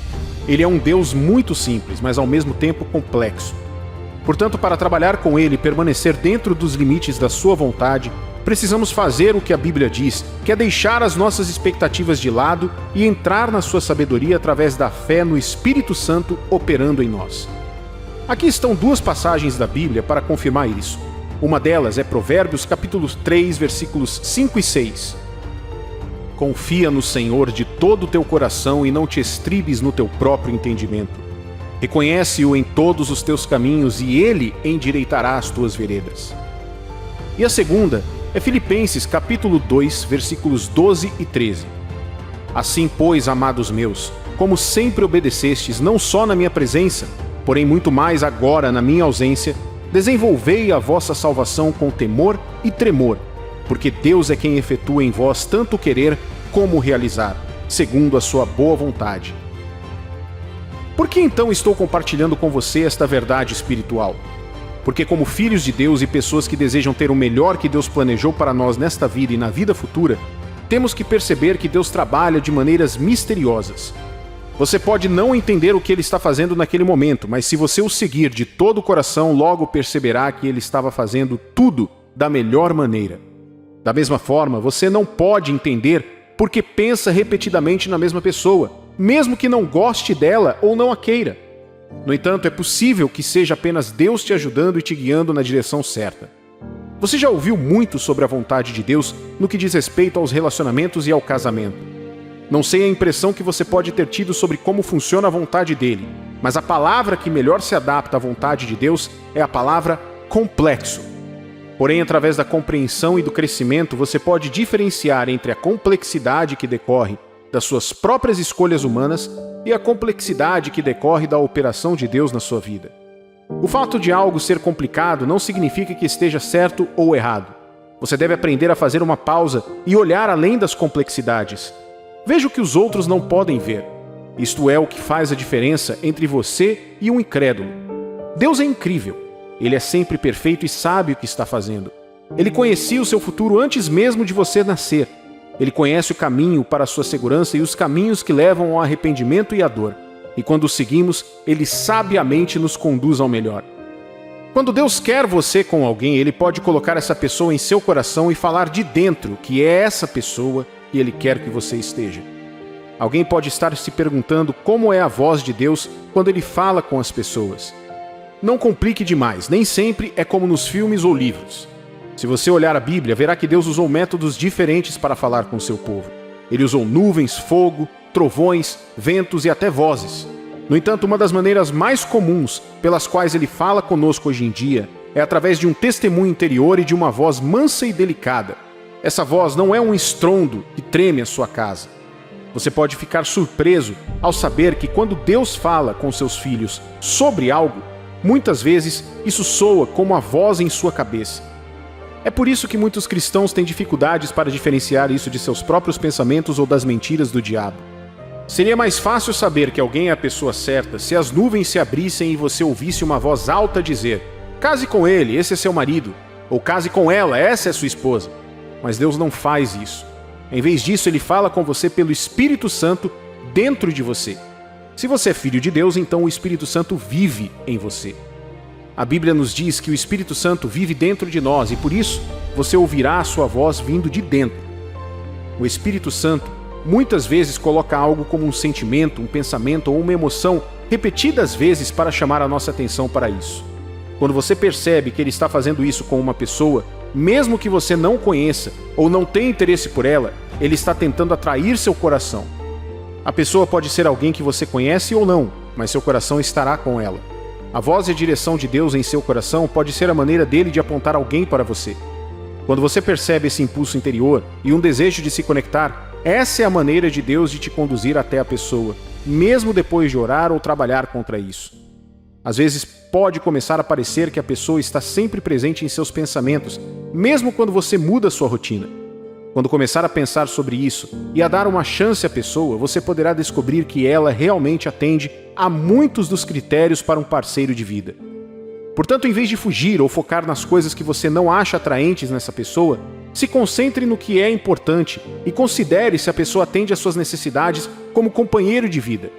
Ele é um Deus muito simples, mas ao mesmo tempo complexo. Portanto, para trabalhar com Ele e permanecer dentro dos limites da sua vontade, precisamos fazer o que a Bíblia diz, que é deixar as nossas expectativas de lado e entrar na sua sabedoria através da fé no Espírito Santo operando em nós. Aqui estão duas passagens da Bíblia para confirmar isso. Uma delas é Provérbios capítulo 3, versículos 5 e 6. Confia no Senhor de todo o teu coração e não te estribes no teu próprio entendimento. Reconhece-o em todos os teus caminhos e Ele endireitará as tuas veredas. E a segunda é Filipenses capítulo 2, versículos 12 e 13. Assim, pois, amados meus, como sempre obedecestes, não só na minha presença, porém muito mais agora na minha ausência, desenvolvei a vossa salvação com temor e tremor, porque Deus é quem efetua em vós tanto querer como realizar, segundo a sua boa vontade. Por que então estou compartilhando com você esta verdade espiritual? Porque como filhos de Deus e pessoas que desejam ter o melhor que Deus planejou para nós nesta vida e na vida futura, temos que perceber que Deus trabalha de maneiras misteriosas. Você pode não entender o que Ele está fazendo naquele momento, mas se você o seguir de todo o coração, logo perceberá que Ele estava fazendo tudo da melhor maneira. Da mesma forma, você não pode entender porque pensa repetidamente na mesma pessoa, mesmo que não goste dela ou não a queira. No entanto, é possível que seja apenas Deus te ajudando e te guiando na direção certa. Você já ouviu muito sobre a vontade de Deus no que diz respeito aos relacionamentos e ao casamento. Não sei a impressão que você pode ter tido sobre como funciona a vontade dele, mas a palavra que melhor se adapta à vontade de Deus é a palavra complexo. Porém, através da compreensão e do crescimento, você pode diferenciar entre a complexidade que decorre das suas próprias escolhas humanas e a complexidade que decorre da operação de Deus na sua vida. O fato de algo ser complicado não significa que esteja certo ou errado. Você deve aprender a fazer uma pausa e olhar além das complexidades. Veja o que os outros não podem ver. Isto é o que faz a diferença entre você e um incrédulo. Deus é incrível. Ele é sempre perfeito e sabe o que está fazendo. Ele conhecia o seu futuro antes mesmo de você nascer. Ele conhece o caminho para a sua segurança e os caminhos que levam ao arrependimento e à dor. E quando o seguimos, Ele sabiamente nos conduz ao melhor. Quando Deus quer você com alguém, Ele pode colocar essa pessoa em seu coração e falar de dentro que é essa pessoa que Ele quer que você esteja. Alguém pode estar se perguntando como é a voz de Deus quando Ele fala com as pessoas. Não complique demais, nem sempre é como nos filmes ou livros. Se você olhar a Bíblia, verá que Deus usou métodos diferentes para falar com o seu povo. Ele usou nuvens, fogo, trovões, ventos e até vozes. No entanto, uma das maneiras mais comuns pelas quais Ele fala conosco hoje em dia é através de um testemunho interior e de uma voz mansa e delicada. Essa voz não é um estrondo que treme a sua casa. Você pode ficar surpreso ao saber que quando Deus fala com seus filhos sobre algo, muitas vezes isso soa como a voz em sua cabeça. É por isso que muitos cristãos têm dificuldades para diferenciar isso de seus próprios pensamentos ou das mentiras do diabo. Seria mais fácil saber que alguém é a pessoa certa se as nuvens se abrissem e você ouvisse uma voz alta dizer: "Case com ele, esse é seu marido", ou "Case com ela, essa é sua esposa". Mas Deus não faz isso. Em vez disso, Ele fala com você pelo Espírito Santo dentro de você. Se você é filho de Deus, então o Espírito Santo vive em você. A Bíblia nos diz que o Espírito Santo vive dentro de nós e por isso você ouvirá a sua voz vindo de dentro. O Espírito Santo muitas vezes coloca algo como um sentimento, um pensamento ou uma emoção repetidas vezes para chamar a nossa atenção para isso. Quando você percebe que Ele está fazendo isso com uma pessoa, mesmo que você não conheça ou não tenha interesse por ela, Ele está tentando atrair seu coração. A pessoa pode ser alguém que você conhece ou não, mas seu coração estará com ela. A voz e a direção de Deus em seu coração pode ser a maneira dele de apontar alguém para você. Quando você percebe esse impulso interior e um desejo de se conectar, essa é a maneira de Deus de te conduzir até a pessoa, mesmo depois de orar ou trabalhar contra isso. Às vezes pode começar a parecer que a pessoa está sempre presente em seus pensamentos, mesmo quando você muda sua rotina. Quando começar a pensar sobre isso e a dar uma chance à pessoa, você poderá descobrir que ela realmente atende a muitos dos critérios para um parceiro de vida. Portanto, em vez de fugir ou focar nas coisas que você não acha atraentes nessa pessoa, se concentre no que é importante e considere se a pessoa atende às suas necessidades como companheiro de vida.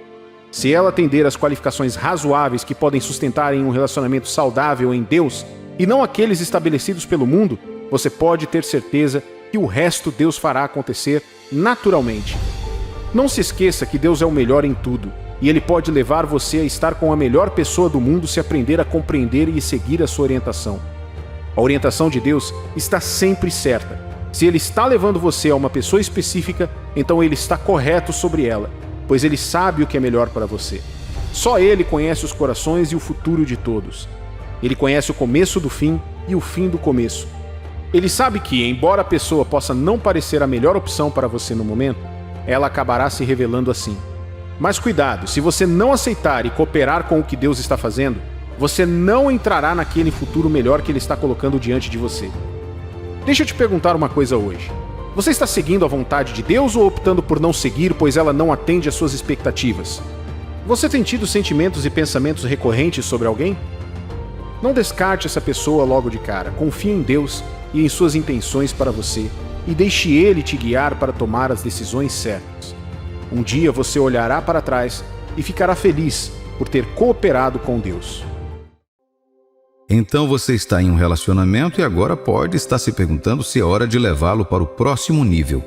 Se ela atender às qualificações razoáveis que podem sustentar em um relacionamento saudável em Deus e não aqueles estabelecidos pelo mundo, você pode ter certeza que o resto Deus fará acontecer naturalmente. Não se esqueça que Deus é o melhor em tudo e Ele pode levar você a estar com a melhor pessoa do mundo se aprender a compreender e seguir a sua orientação. A orientação de Deus está sempre certa. Se Ele está levando você a uma pessoa específica, então Ele está correto sobre ela, pois Ele sabe o que é melhor para você. Só Ele conhece os corações e o futuro de todos. Ele conhece o começo do fim e o fim do começo. Ele sabe que, embora a pessoa possa não parecer a melhor opção para você no momento, ela acabará se revelando assim. Mas cuidado, se você não aceitar e cooperar com o que Deus está fazendo, você não entrará naquele futuro melhor que Ele está colocando diante de você. Deixa eu te perguntar uma coisa hoje. Você está seguindo a vontade de Deus ou optando por não seguir, pois ela não atende às suas expectativas? Você tem tido sentimentos e pensamentos recorrentes sobre alguém? Não descarte essa pessoa logo de cara. Confie em Deus e em suas intenções para você e deixe Ele te guiar para tomar as decisões certas. Um dia você olhará para trás e ficará feliz por ter cooperado com Deus. Então você está em um relacionamento e agora pode estar se perguntando se é hora de levá-lo para o próximo nível.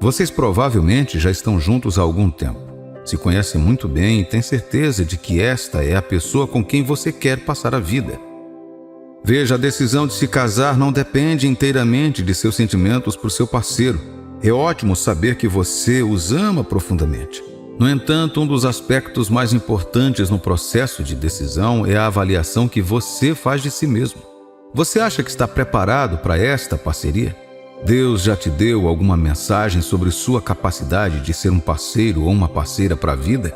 Vocês provavelmente já estão juntos há algum tempo. Se conhecem muito bem e têm certeza de que esta é a pessoa com quem você quer passar a vida. Veja, a decisão de se casar não depende inteiramente de seus sentimentos por seu parceiro. É ótimo saber que você os ama profundamente. No entanto, um dos aspectos mais importantes no processo de decisão é a avaliação que você faz de si mesmo. Você acha que está preparado para esta parceria? Deus já te deu alguma mensagem sobre sua capacidade de ser um parceiro ou uma parceira para a vida?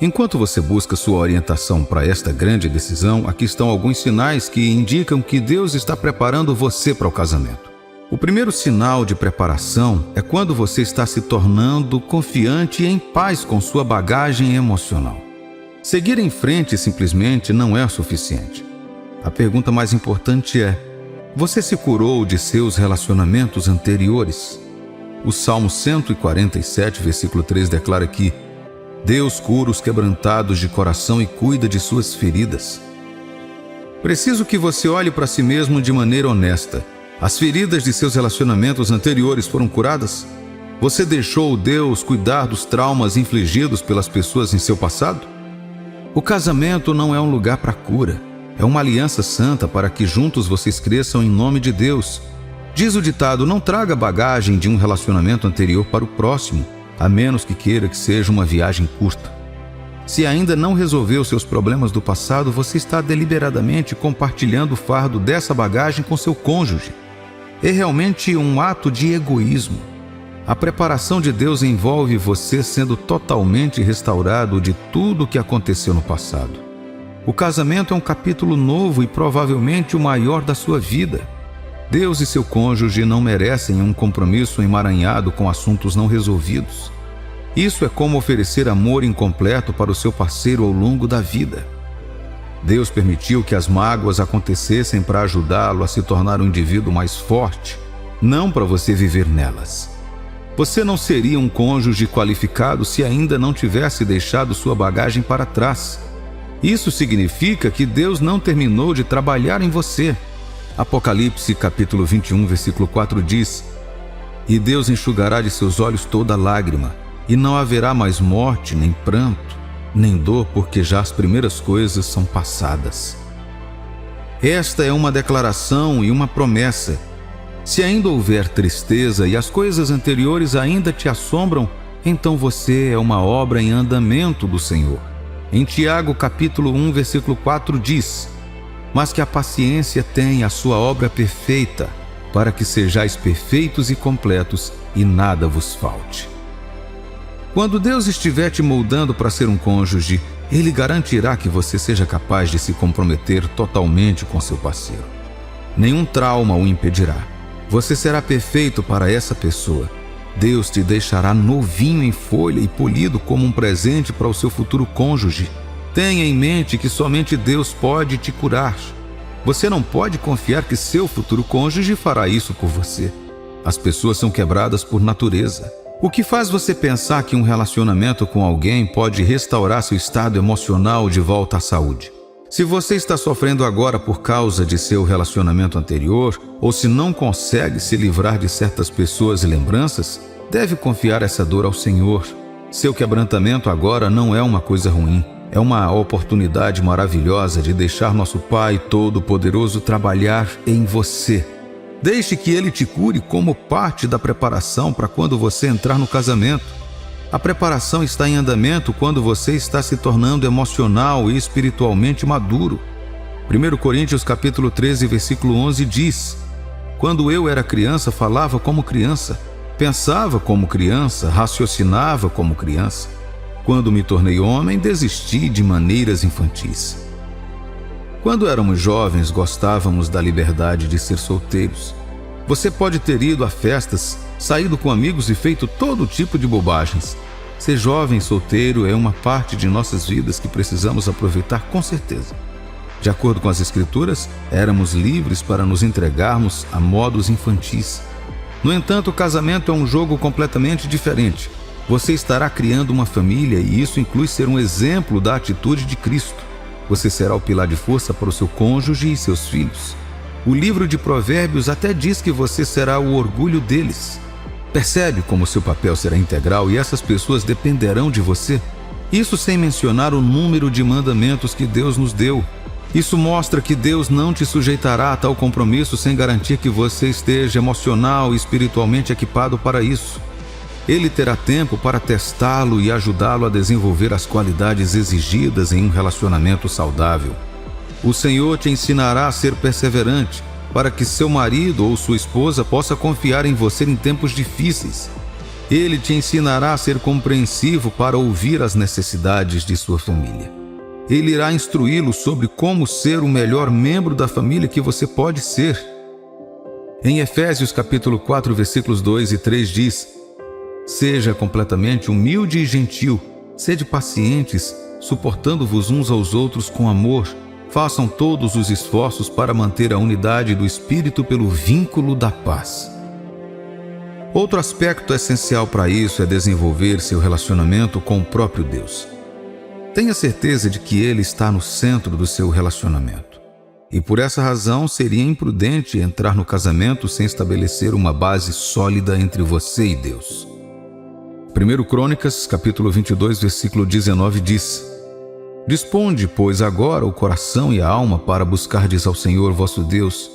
Enquanto você busca sua orientação para esta grande decisão, aqui estão alguns sinais que indicam que Deus está preparando você para o casamento. O primeiro sinal de preparação é quando você está se tornando confiante e em paz com sua bagagem emocional. Seguir em frente simplesmente não é o suficiente. A pergunta mais importante é: você se curou de seus relacionamentos anteriores? O Salmo 147, versículo 3 declara que Deus cura os quebrantados de coração e cuida de suas feridas. Preciso que você olhe para si mesmo de maneira honesta. As feridas de seus relacionamentos anteriores foram curadas? Você deixou Deus cuidar dos traumas infligidos pelas pessoas em seu passado? O casamento não é um lugar para cura. É uma aliança santa para que juntos vocês cresçam em nome de Deus. Diz o ditado: não traga bagagem de um relacionamento anterior para o próximo, a menos que queira que seja uma viagem curta. Se ainda não resolveu seus problemas do passado, você está deliberadamente compartilhando o fardo dessa bagagem com seu cônjuge. É realmente um ato de egoísmo. A preparação de Deus envolve você sendo totalmente restaurado de tudo o que aconteceu no passado. O casamento é um capítulo novo e provavelmente o maior da sua vida. Deus e seu cônjuge não merecem um compromisso emaranhado com assuntos não resolvidos. Isso é como oferecer amor incompleto para o seu parceiro ao longo da vida. Deus permitiu que as mágoas acontecessem para ajudá-lo a se tornar um indivíduo mais forte, não para você viver nelas. Você não seria um cônjuge qualificado se ainda não tivesse deixado sua bagagem para trás. Isso significa que Deus não terminou de trabalhar em você. Apocalipse capítulo 21, versículo 4 diz: "E Deus enxugará de seus olhos toda lágrima, e não haverá mais morte, nem pranto, nem dor, porque já as primeiras coisas são passadas." Esta é uma declaração e uma promessa. Se ainda houver tristeza e as coisas anteriores ainda te assombram, então você é uma obra em andamento do Senhor. Em Tiago capítulo 1, versículo 4 diz: "Mas que a paciência tenha a sua obra perfeita, para que sejais perfeitos e completos, e nada vos falte." Quando Deus estiver te moldando para ser um cônjuge, Ele garantirá que você seja capaz de se comprometer totalmente com seu parceiro. Nenhum trauma o impedirá. Você será perfeito para essa pessoa. Deus te deixará novinho em folha e polido como um presente para o seu futuro cônjuge. Tenha em mente que somente Deus pode te curar. Você não pode confiar que seu futuro cônjuge fará isso por você. As pessoas são quebradas por natureza. O que faz você pensar que um relacionamento com alguém pode restaurar seu estado emocional de volta à saúde? Se você está sofrendo agora por causa de seu relacionamento anterior, ou se não consegue se livrar de certas pessoas e lembranças, deve confiar essa dor ao Senhor. Seu quebrantamento agora não é uma coisa ruim. É uma oportunidade maravilhosa de deixar nosso Pai Todo-Poderoso trabalhar em você. Deixe que Ele te cure como parte da preparação para quando você entrar no casamento. A preparação está em andamento quando você está se tornando emocional e espiritualmente maduro. 1 Coríntios capítulo 13, versículo 11 diz: "Quando eu era criança, falava como criança, pensava como criança, raciocinava como criança. Quando me tornei homem, desisti de maneiras infantis." Quando éramos jovens, gostávamos da liberdade de ser solteiros. Você pode ter ido a festas, saído com amigos e feito todo tipo de bobagens. Ser jovem solteiro é uma parte de nossas vidas que precisamos aproveitar com certeza. De acordo com as Escrituras, éramos livres para nos entregarmos a modos infantis. No entanto, o casamento é um jogo completamente diferente. Você estará criando uma família e isso inclui ser um exemplo da atitude de Cristo. Você será o pilar de força para o seu cônjuge e seus filhos. O livro de Provérbios até diz que você será o orgulho deles. Percebe como seu papel será integral e essas pessoas dependerão de você? Isso sem mencionar o número de mandamentos que Deus nos deu. Isso mostra que Deus não te sujeitará a tal compromisso sem garantir que você esteja emocional e espiritualmente equipado para isso. Ele terá tempo para testá-lo e ajudá-lo a desenvolver as qualidades exigidas em um relacionamento saudável. O Senhor te ensinará a ser perseverante, para que seu marido ou sua esposa possa confiar em você em tempos difíceis. Ele te ensinará a ser compreensivo para ouvir as necessidades de sua família. Ele irá instruí-lo sobre como ser o melhor membro da família que você pode ser. Em Efésios capítulo 4, versículos 2 e 3 diz: "Seja completamente humilde e gentil, sede pacientes, suportando-vos uns aos outros com amor. Façam todos os esforços para manter a unidade do Espírito pelo vínculo da paz." Outro aspecto essencial para isso é desenvolver seu relacionamento com o próprio Deus. Tenha certeza de que Ele está no centro do seu relacionamento. E por essa razão seria imprudente entrar no casamento sem estabelecer uma base sólida entre você e Deus. 1 Crônicas, capítulo 22, versículo 19 diz: "Disponde, pois, agora o coração e a alma para buscardes ao Senhor vosso Deus.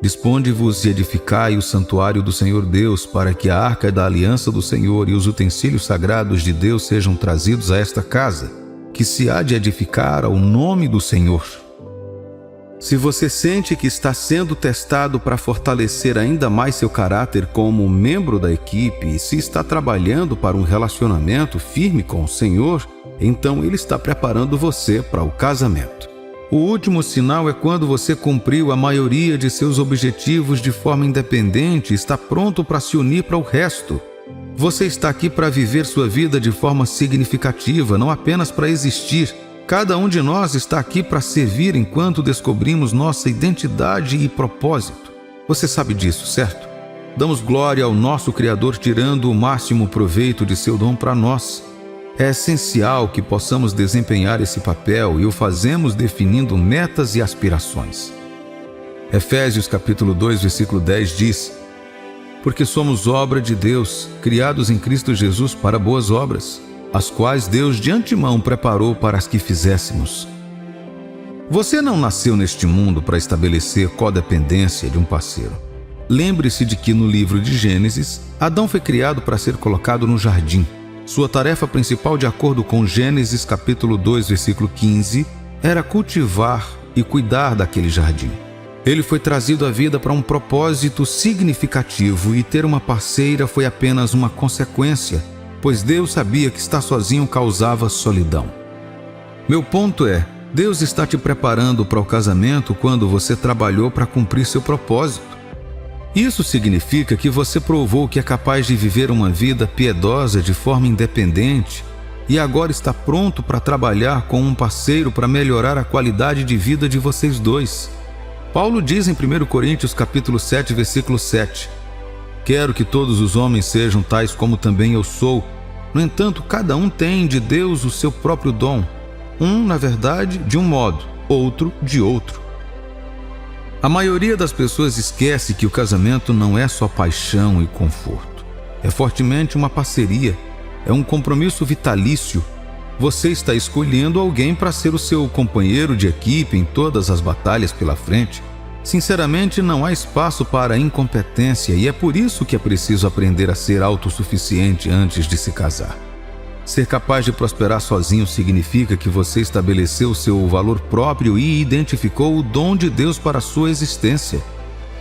Disponde-vos e edificai o santuário do Senhor Deus, para que a arca da aliança do Senhor e os utensílios sagrados de Deus sejam trazidos a esta casa. que se há de edificar ao nome do Senhor. Se você sente que está sendo testado para fortalecer ainda mais seu caráter como membro da equipe e se está trabalhando para um relacionamento firme com o Senhor, então Ele está preparando você para o casamento. O último sinal é quando você cumpriu a maioria de seus objetivos de forma independente e está pronto para se unir para o resto. Você está aqui para viver sua vida de forma significativa, não apenas para existir. Cada um de nós está aqui para servir enquanto descobrimos nossa identidade e propósito. Você sabe disso, certo? Damos glória ao nosso Criador tirando o máximo proveito de seu dom para nós. É essencial que possamos desempenhar esse papel e o fazemos definindo metas e aspirações. Efésios capítulo 2, versículo 10 diz: porque somos obra de Deus, criados em Cristo Jesus para boas obras, as quais Deus de antemão preparou para as que fizéssemos. Você não nasceu neste mundo para estabelecer codependência de um parceiro. Lembre-se de que no livro de Gênesis, Adão foi criado para ser colocado no jardim. Sua tarefa principal, de acordo com Gênesis capítulo 2, versículo 15, era cultivar e cuidar daquele jardim. Ele foi trazido à vida para um propósito significativo e ter uma parceira foi apenas uma consequência, pois Deus sabia que estar sozinho causava solidão. Meu ponto é, Deus está te preparando para o casamento quando você trabalhou para cumprir seu propósito. Isso significa que você provou que é capaz de viver uma vida piedosa de forma independente e agora está pronto para trabalhar com um parceiro para melhorar a qualidade de vida de vocês dois. Paulo diz em 1 Coríntios capítulo 7, versículo 7: quero que todos os homens sejam tais como também eu sou. No entanto, cada um tem de Deus o seu próprio dom. Um, na verdade, de um modo, outro de outro. A maioria das pessoas esquece que o casamento não é só paixão e conforto. É fortemente uma parceria, é um compromisso vitalício. Você está escolhendo alguém para ser o seu companheiro de equipe em todas as batalhas pela frente. Sinceramente, não há espaço para incompetência e é por isso que é preciso aprender a ser autossuficiente antes de se casar. Ser capaz de prosperar sozinho significa que você estabeleceu seu valor próprio e identificou o dom de Deus para a sua existência.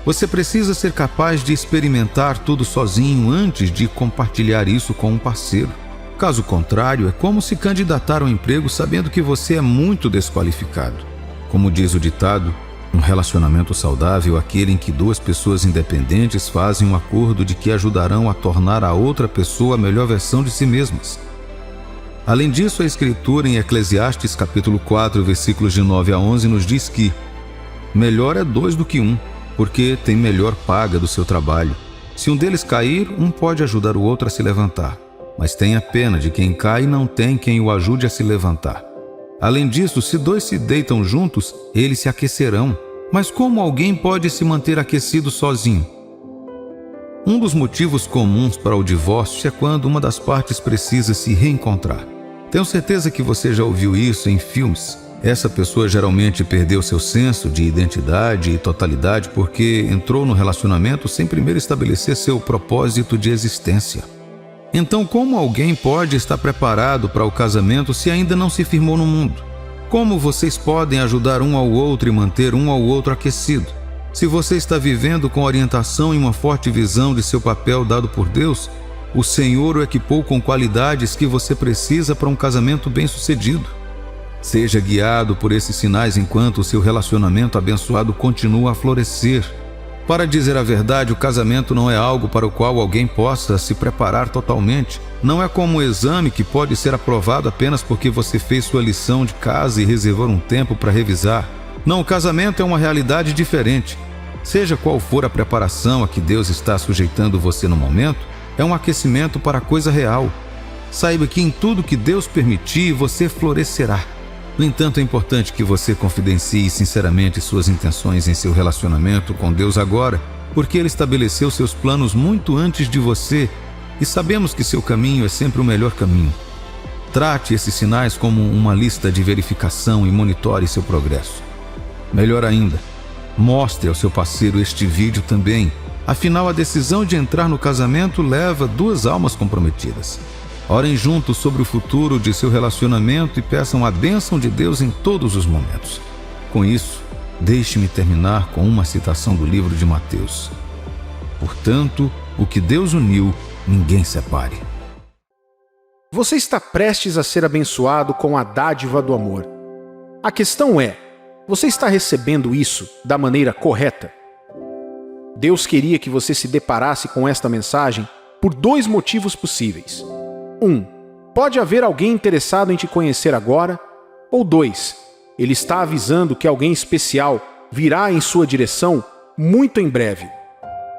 Você precisa ser capaz de experimentar tudo sozinho antes de compartilhar isso com um parceiro. Caso contrário, é como se candidatar ao emprego sabendo que você é muito desqualificado. Como diz o ditado, um relacionamento saudável é aquele em que duas pessoas independentes fazem um acordo de que ajudarão a tornar a outra pessoa a melhor versão de si mesmas. Além disso, a Escritura em Eclesiastes capítulo 4, versículos de 9 a 11 nos diz que melhor é dois do que um, porque tem melhor paga do seu trabalho. Se um deles cair, um pode ajudar o outro a se levantar, mas tenha pena de quem cai e não tem quem o ajude a se levantar. Além disso, se dois se deitam juntos, eles se aquecerão. Mas como alguém pode se manter aquecido sozinho? Um dos motivos comuns para o divórcio é quando uma das partes precisa se reencontrar. Tenho certeza que você já ouviu isso em filmes. Essa pessoa geralmente perdeu seu senso de identidade e totalidade porque entrou no relacionamento sem primeiro estabelecer seu propósito de existência. Então, como alguém pode estar preparado para o casamento se ainda não se firmou no mundo? Como vocês podem ajudar um ao outro e manter um ao outro aquecido? Se você está vivendo com orientação e uma forte visão de seu papel dado por Deus, o Senhor o equipou com qualidades que você precisa para um casamento bem-sucedido. Seja guiado por esses sinais enquanto o seu relacionamento abençoado continua a florescer. Para dizer a verdade, o casamento não é algo para o qual alguém possa se preparar totalmente. Não é como um exame que pode ser aprovado apenas porque você fez sua lição de casa e reservou um tempo para revisar. Não, o casamento é uma realidade diferente. Seja qual for a preparação a que Deus está sujeitando você no momento, é um aquecimento para a coisa real. Saiba que em tudo que Deus permitir, você florescerá. No entanto, é importante que você confidencie sinceramente suas intenções em seu relacionamento com Deus agora, porque Ele estabeleceu seus planos muito antes de você e sabemos que seu caminho é sempre o melhor caminho. Trate esses sinais como uma lista de verificação e monitore seu progresso. Melhor ainda, mostre ao seu parceiro este vídeo também. Afinal, a decisão de entrar no casamento leva duas almas comprometidas. Orem juntos sobre o futuro de seu relacionamento e peçam a bênção de Deus em todos os momentos. Com isso, deixe-me terminar com uma citação do livro de Mateus. Portanto, o que Deus uniu, ninguém separe. Você está prestes a ser abençoado com a dádiva do amor. A questão é, você está recebendo isso da maneira correta? Deus queria que você se deparasse com esta mensagem por 2 motivos possíveis. 1. Pode haver alguém interessado em te conhecer agora. Ou 2. Ele está avisando que alguém especial virá em sua direção muito em breve.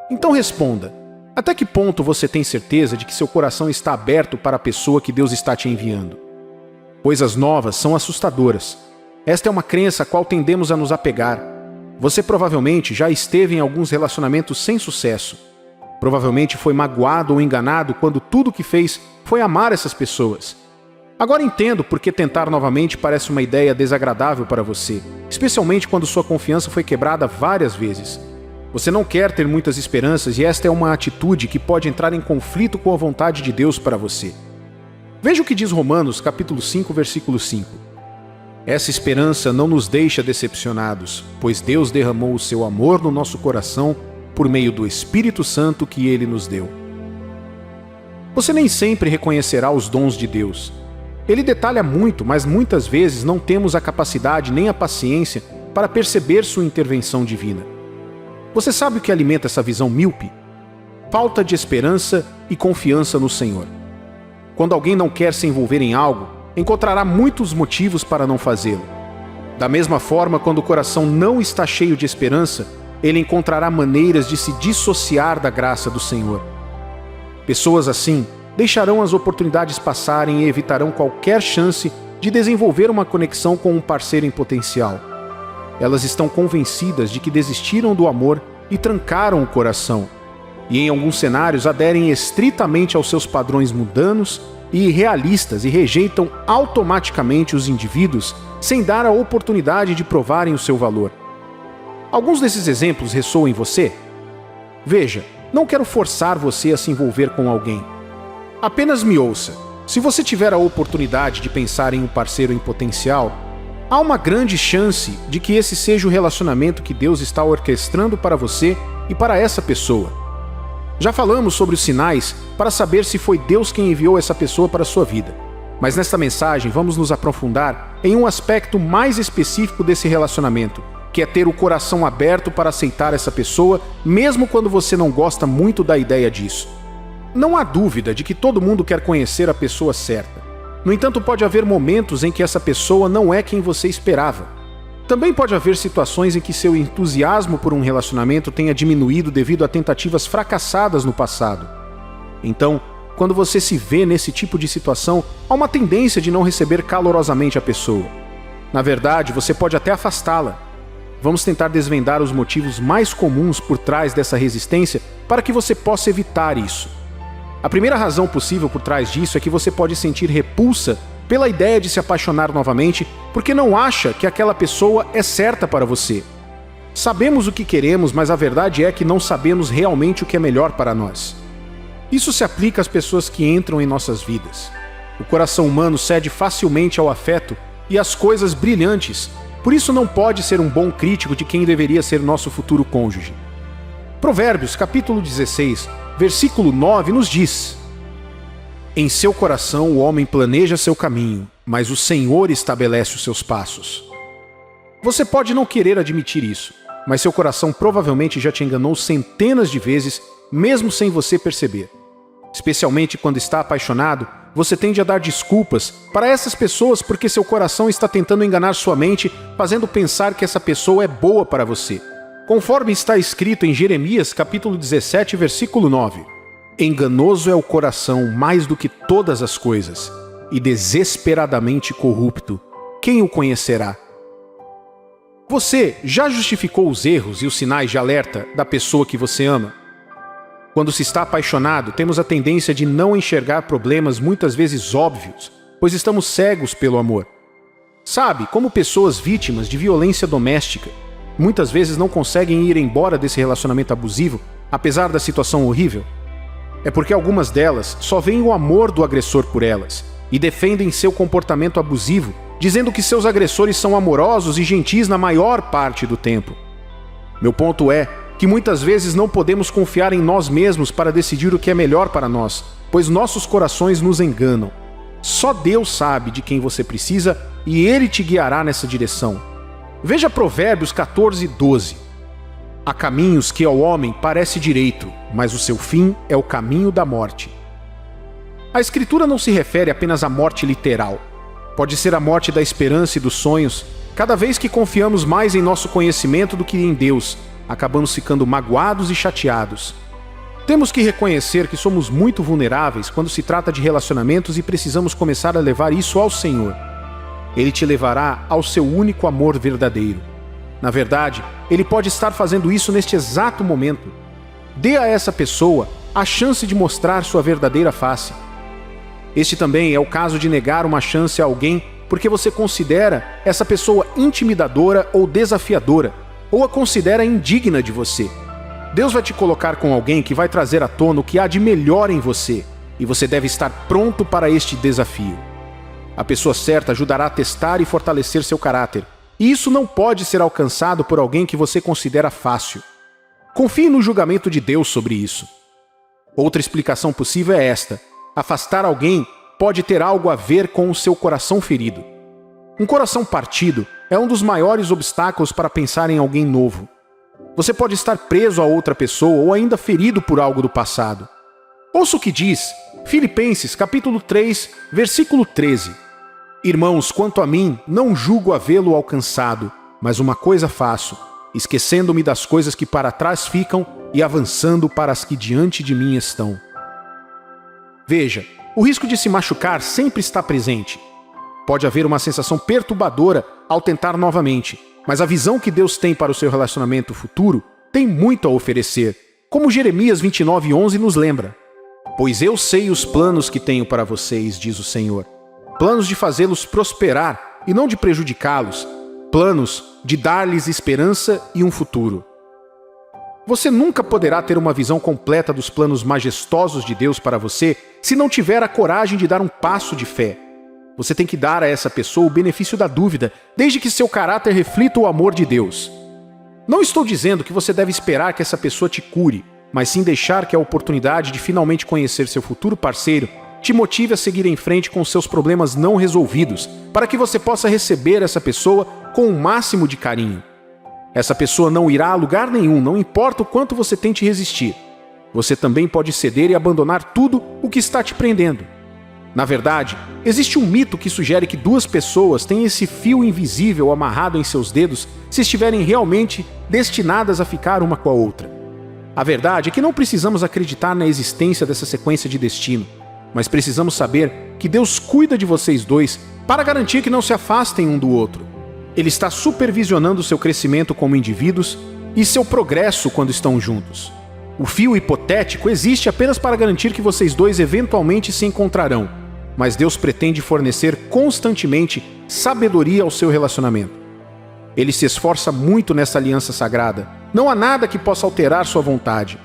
Então responda, até que ponto você tem certeza de que seu coração está aberto para a pessoa que Deus está te enviando? Coisas novas são assustadoras. Esta é uma crença a qual tendemos a nos apegar. Você provavelmente já esteve em alguns relacionamentos sem sucesso. Provavelmente foi magoado ou enganado quando tudo o que fez foi amar essas pessoas. Agora entendo por que tentar novamente parece uma ideia desagradável para você, especialmente quando sua confiança foi quebrada várias vezes. Você não quer ter muitas esperanças e esta é uma atitude que pode entrar em conflito com a vontade de Deus para você. Veja o que diz Romanos, capítulo 5, versículo 5. Essa esperança não nos deixa decepcionados, pois Deus derramou o seu amor no nosso coração por meio do Espírito Santo que Ele nos deu. Você nem sempre reconhecerá os dons de Deus. Ele detalha muito, mas muitas vezes não temos a capacidade nem a paciência para perceber sua intervenção divina. Você sabe o que alimenta essa visão míope? Falta de esperança e confiança no Senhor. Quando alguém não quer se envolver em algo, encontrará muitos motivos para não fazê-lo. Da mesma forma, quando o coração não está cheio de esperança, ele encontrará maneiras de se dissociar da graça do Senhor. Pessoas assim deixarão as oportunidades passarem e evitarão qualquer chance de desenvolver uma conexão com um parceiro em potencial. Elas estão convencidas de que desistiram do amor e trancaram o coração, e em alguns cenários aderem estritamente aos seus padrões mundanos e irrealistas e rejeitam automaticamente os indivíduos sem dar a oportunidade de provarem o seu valor. Alguns desses exemplos ressoam em você? Veja, não quero forçar você a se envolver com alguém. Apenas me ouça. Se você tiver a oportunidade de pensar em um parceiro em potencial, há uma grande chance de que esse seja o relacionamento que Deus está orquestrando para você e para essa pessoa. Já falamos sobre os sinais para saber se foi Deus quem enviou essa pessoa para a sua vida. Mas nesta mensagem vamos nos aprofundar em um aspecto mais específico desse relacionamento, que é ter o coração aberto para aceitar essa pessoa, mesmo quando você não gosta muito da ideia disso. Não há dúvida de que todo mundo quer conhecer a pessoa certa. No entanto, pode haver momentos em que essa pessoa não é quem você esperava. Também pode haver situações em que seu entusiasmo por um relacionamento tenha diminuído devido a tentativas fracassadas no passado. Então, quando você se vê nesse tipo de situação, há uma tendência de não receber calorosamente a pessoa. Na verdade, você pode até afastá-la. Vamos tentar desvendar os motivos mais comuns por trás dessa resistência para que você possa evitar isso. A primeira razão possível por trás disso é que você pode sentir repulsa pela ideia de se apaixonar novamente porque não acha que aquela pessoa é certa para você. Sabemos o que queremos, mas a verdade é que não sabemos realmente o que é melhor para nós. Isso se aplica às pessoas que entram em nossas vidas. O coração humano cede facilmente ao afeto e às coisas brilhantes, por isso não pode ser um bom crítico de quem deveria ser nosso futuro cônjuge. Provérbios, capítulo 16, versículo 9 nos diz: Em seu coração o homem planeja seu caminho, mas o Senhor estabelece os seus passos. Você pode não querer admitir isso, mas seu coração provavelmente já te enganou centenas de vezes, mesmo sem você perceber. Especialmente quando está apaixonado, você tende a dar desculpas para essas pessoas porque seu coração está tentando enganar sua mente, fazendo pensar que essa pessoa é boa para você. Conforme está escrito em Jeremias, capítulo 17, versículo 9. Enganoso é o coração mais do que todas as coisas, e desesperadamente corrupto. Quem o conhecerá? Você já justificou os erros e os sinais de alerta da pessoa que você ama? Quando se está apaixonado, temos a tendência de não enxergar problemas muitas vezes óbvios, pois estamos cegos pelo amor. Sabe, como pessoas vítimas de violência doméstica, muitas vezes não conseguem ir embora desse relacionamento abusivo, apesar da situação horrível? É porque algumas delas só veem o amor do agressor por elas e defendem seu comportamento abusivo, dizendo que seus agressores são amorosos e gentis na maior parte do tempo. Meu ponto é que muitas vezes não podemos confiar em nós mesmos para decidir o que é melhor para nós, pois nossos corações nos enganam. Só Deus sabe de quem você precisa e Ele te guiará nessa direção. Veja Provérbios 14:12. Há caminhos que ao homem parece direito, mas o seu fim é o caminho da morte. A Escritura não se refere apenas à morte literal. Pode ser a morte da esperança e dos sonhos. Cada vez que confiamos mais em nosso conhecimento do que em Deus, acabamos ficando magoados e chateados. Temos que reconhecer que somos muito vulneráveis quando se trata de relacionamentos e precisamos começar a levar isso ao Senhor. Ele te levará ao seu único amor verdadeiro. Na verdade, Ele pode estar fazendo isso neste exato momento. Dê a essa pessoa a chance de mostrar sua verdadeira face. Este também é o caso de negar uma chance a alguém porque você considera essa pessoa intimidadora ou desafiadora, ou a considera indigna de você. Deus vai te colocar com alguém que vai trazer à tona o que há de melhor em você, e você deve estar pronto para este desafio. A pessoa certa ajudará a testar e fortalecer seu caráter, e isso não pode ser alcançado por alguém que você considera fácil. Confie no julgamento de Deus sobre isso. Outra explicação possível é esta: afastar alguém pode ter algo a ver com o seu coração ferido. Um coração partido é um dos maiores obstáculos para pensar em alguém novo. Você pode estar preso a outra pessoa ou ainda ferido por algo do passado. Ouça o que diz Filipenses capítulo 3, versículo 13. Irmãos, quanto a mim, não julgo havê-lo alcançado, mas uma coisa faço, esquecendo-me das coisas que para trás ficam e avançando para as que diante de mim estão. Veja, o risco de se machucar sempre está presente. Pode haver uma sensação perturbadora ao tentar novamente, mas a visão que Deus tem para o seu relacionamento futuro tem muito a oferecer, como Jeremias 29:11 nos lembra. Pois eu sei os planos que tenho para vocês, diz o Senhor. Planos de fazê-los prosperar e não de prejudicá-los. Planos de dar-lhes esperança e um futuro. Você nunca poderá ter uma visão completa dos planos majestosos de Deus para você se não tiver a coragem de dar um passo de fé. Você tem que dar a essa pessoa o benefício da dúvida, desde que seu caráter reflita o amor de Deus. Não estou dizendo que você deve esperar que essa pessoa te cure, mas sim deixar que a oportunidade de finalmente conhecer seu futuro parceiro te motive a seguir em frente com seus problemas não resolvidos, para que você possa receber essa pessoa com o máximo de carinho. Essa pessoa não irá a lugar nenhum, não importa o quanto você tente resistir. Você também pode ceder e abandonar tudo o que está te prendendo. Na verdade, existe um mito que sugere que duas pessoas têm esse fio invisível amarrado em seus dedos se estiverem realmente destinadas a ficar uma com a outra. A verdade é que não precisamos acreditar na existência dessa sequência de destino, mas precisamos saber que Deus cuida de vocês dois para garantir que não se afastem um do outro. Ele está supervisionando seu crescimento como indivíduos e seu progresso quando estão juntos. O fio hipotético existe apenas para garantir que vocês dois eventualmente se encontrarão, mas Deus pretende fornecer constantemente sabedoria ao seu relacionamento. Ele se esforça muito nessa aliança sagrada. Não há nada que possa alterar sua vontade.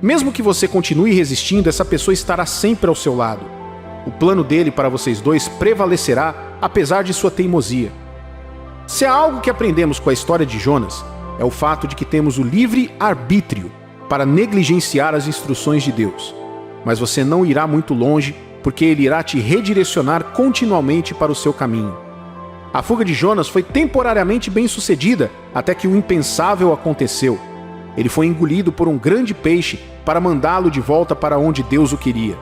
Mesmo que você continue resistindo, essa pessoa estará sempre ao seu lado. O plano dele para vocês dois prevalecerá, apesar de sua teimosia. Se há algo que aprendemos com a história de Jonas, é o fato de que temos o livre arbítrio para negligenciar as instruções de Deus. Mas você não irá muito longe, porque Ele irá te redirecionar continuamente para o seu caminho. A fuga de Jonas foi temporariamente bem-sucedida, até que o impensável aconteceu. Ele foi engolido por um grande peixe para mandá-lo de volta para onde Deus o queria.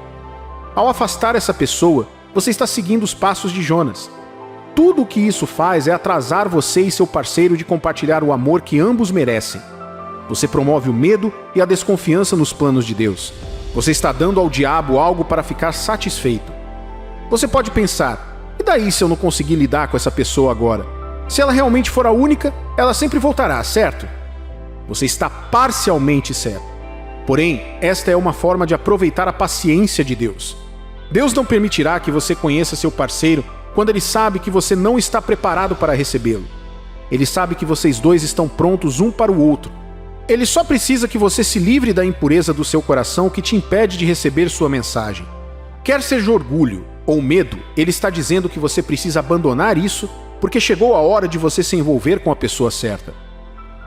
Ao afastar essa pessoa, você está seguindo os passos de Jonas. Tudo o que isso faz é atrasar você e seu parceiro de compartilhar o amor que ambos merecem. Você promove o medo e a desconfiança nos planos de Deus. Você está dando ao diabo algo para ficar satisfeito. Você pode pensar, e daí se eu não conseguir lidar com essa pessoa agora? Se ela realmente for a única, ela sempre voltará, certo? Você está parcialmente certo. Porém, esta é uma forma de aproveitar a paciência de Deus. Deus não permitirá que você conheça seu parceiro quando Ele sabe que você não está preparado para recebê-lo. Ele sabe que vocês dois estão prontos um para o outro. Ele só precisa que você se livre da impureza do seu coração que te impede de receber sua mensagem. Quer seja orgulho ou medo, ele está dizendo que você precisa abandonar isso porque chegou a hora de você se envolver com a pessoa certa.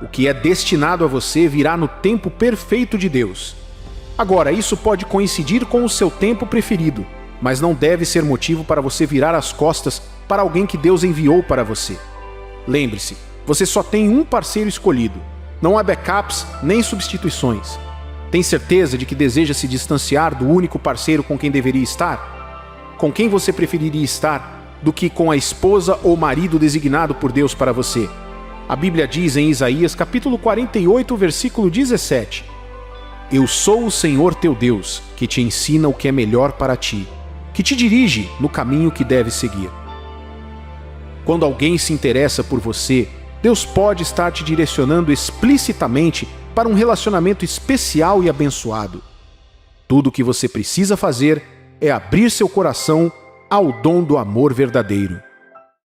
O que é destinado a você virá no tempo perfeito de Deus. Agora, isso pode coincidir com o seu tempo preferido, mas não deve ser motivo para você virar as costas para alguém que Deus enviou para você. Lembre-se, você só tem um parceiro escolhido. Não há backups nem substituições. Tem certeza de que deseja se distanciar do único parceiro com quem deveria estar? Com quem você preferiria estar do que com a esposa ou marido designado por Deus para você? A Bíblia diz em Isaías capítulo 48, versículo 17: Eu sou o Senhor teu Deus, que te ensina o que é melhor para ti, que te dirige no caminho que deves seguir. Quando alguém se interessa por você, Deus pode estar te direcionando explicitamente para um relacionamento especial e abençoado. Tudo o que você precisa fazer é abrir seu coração ao dom do amor verdadeiro.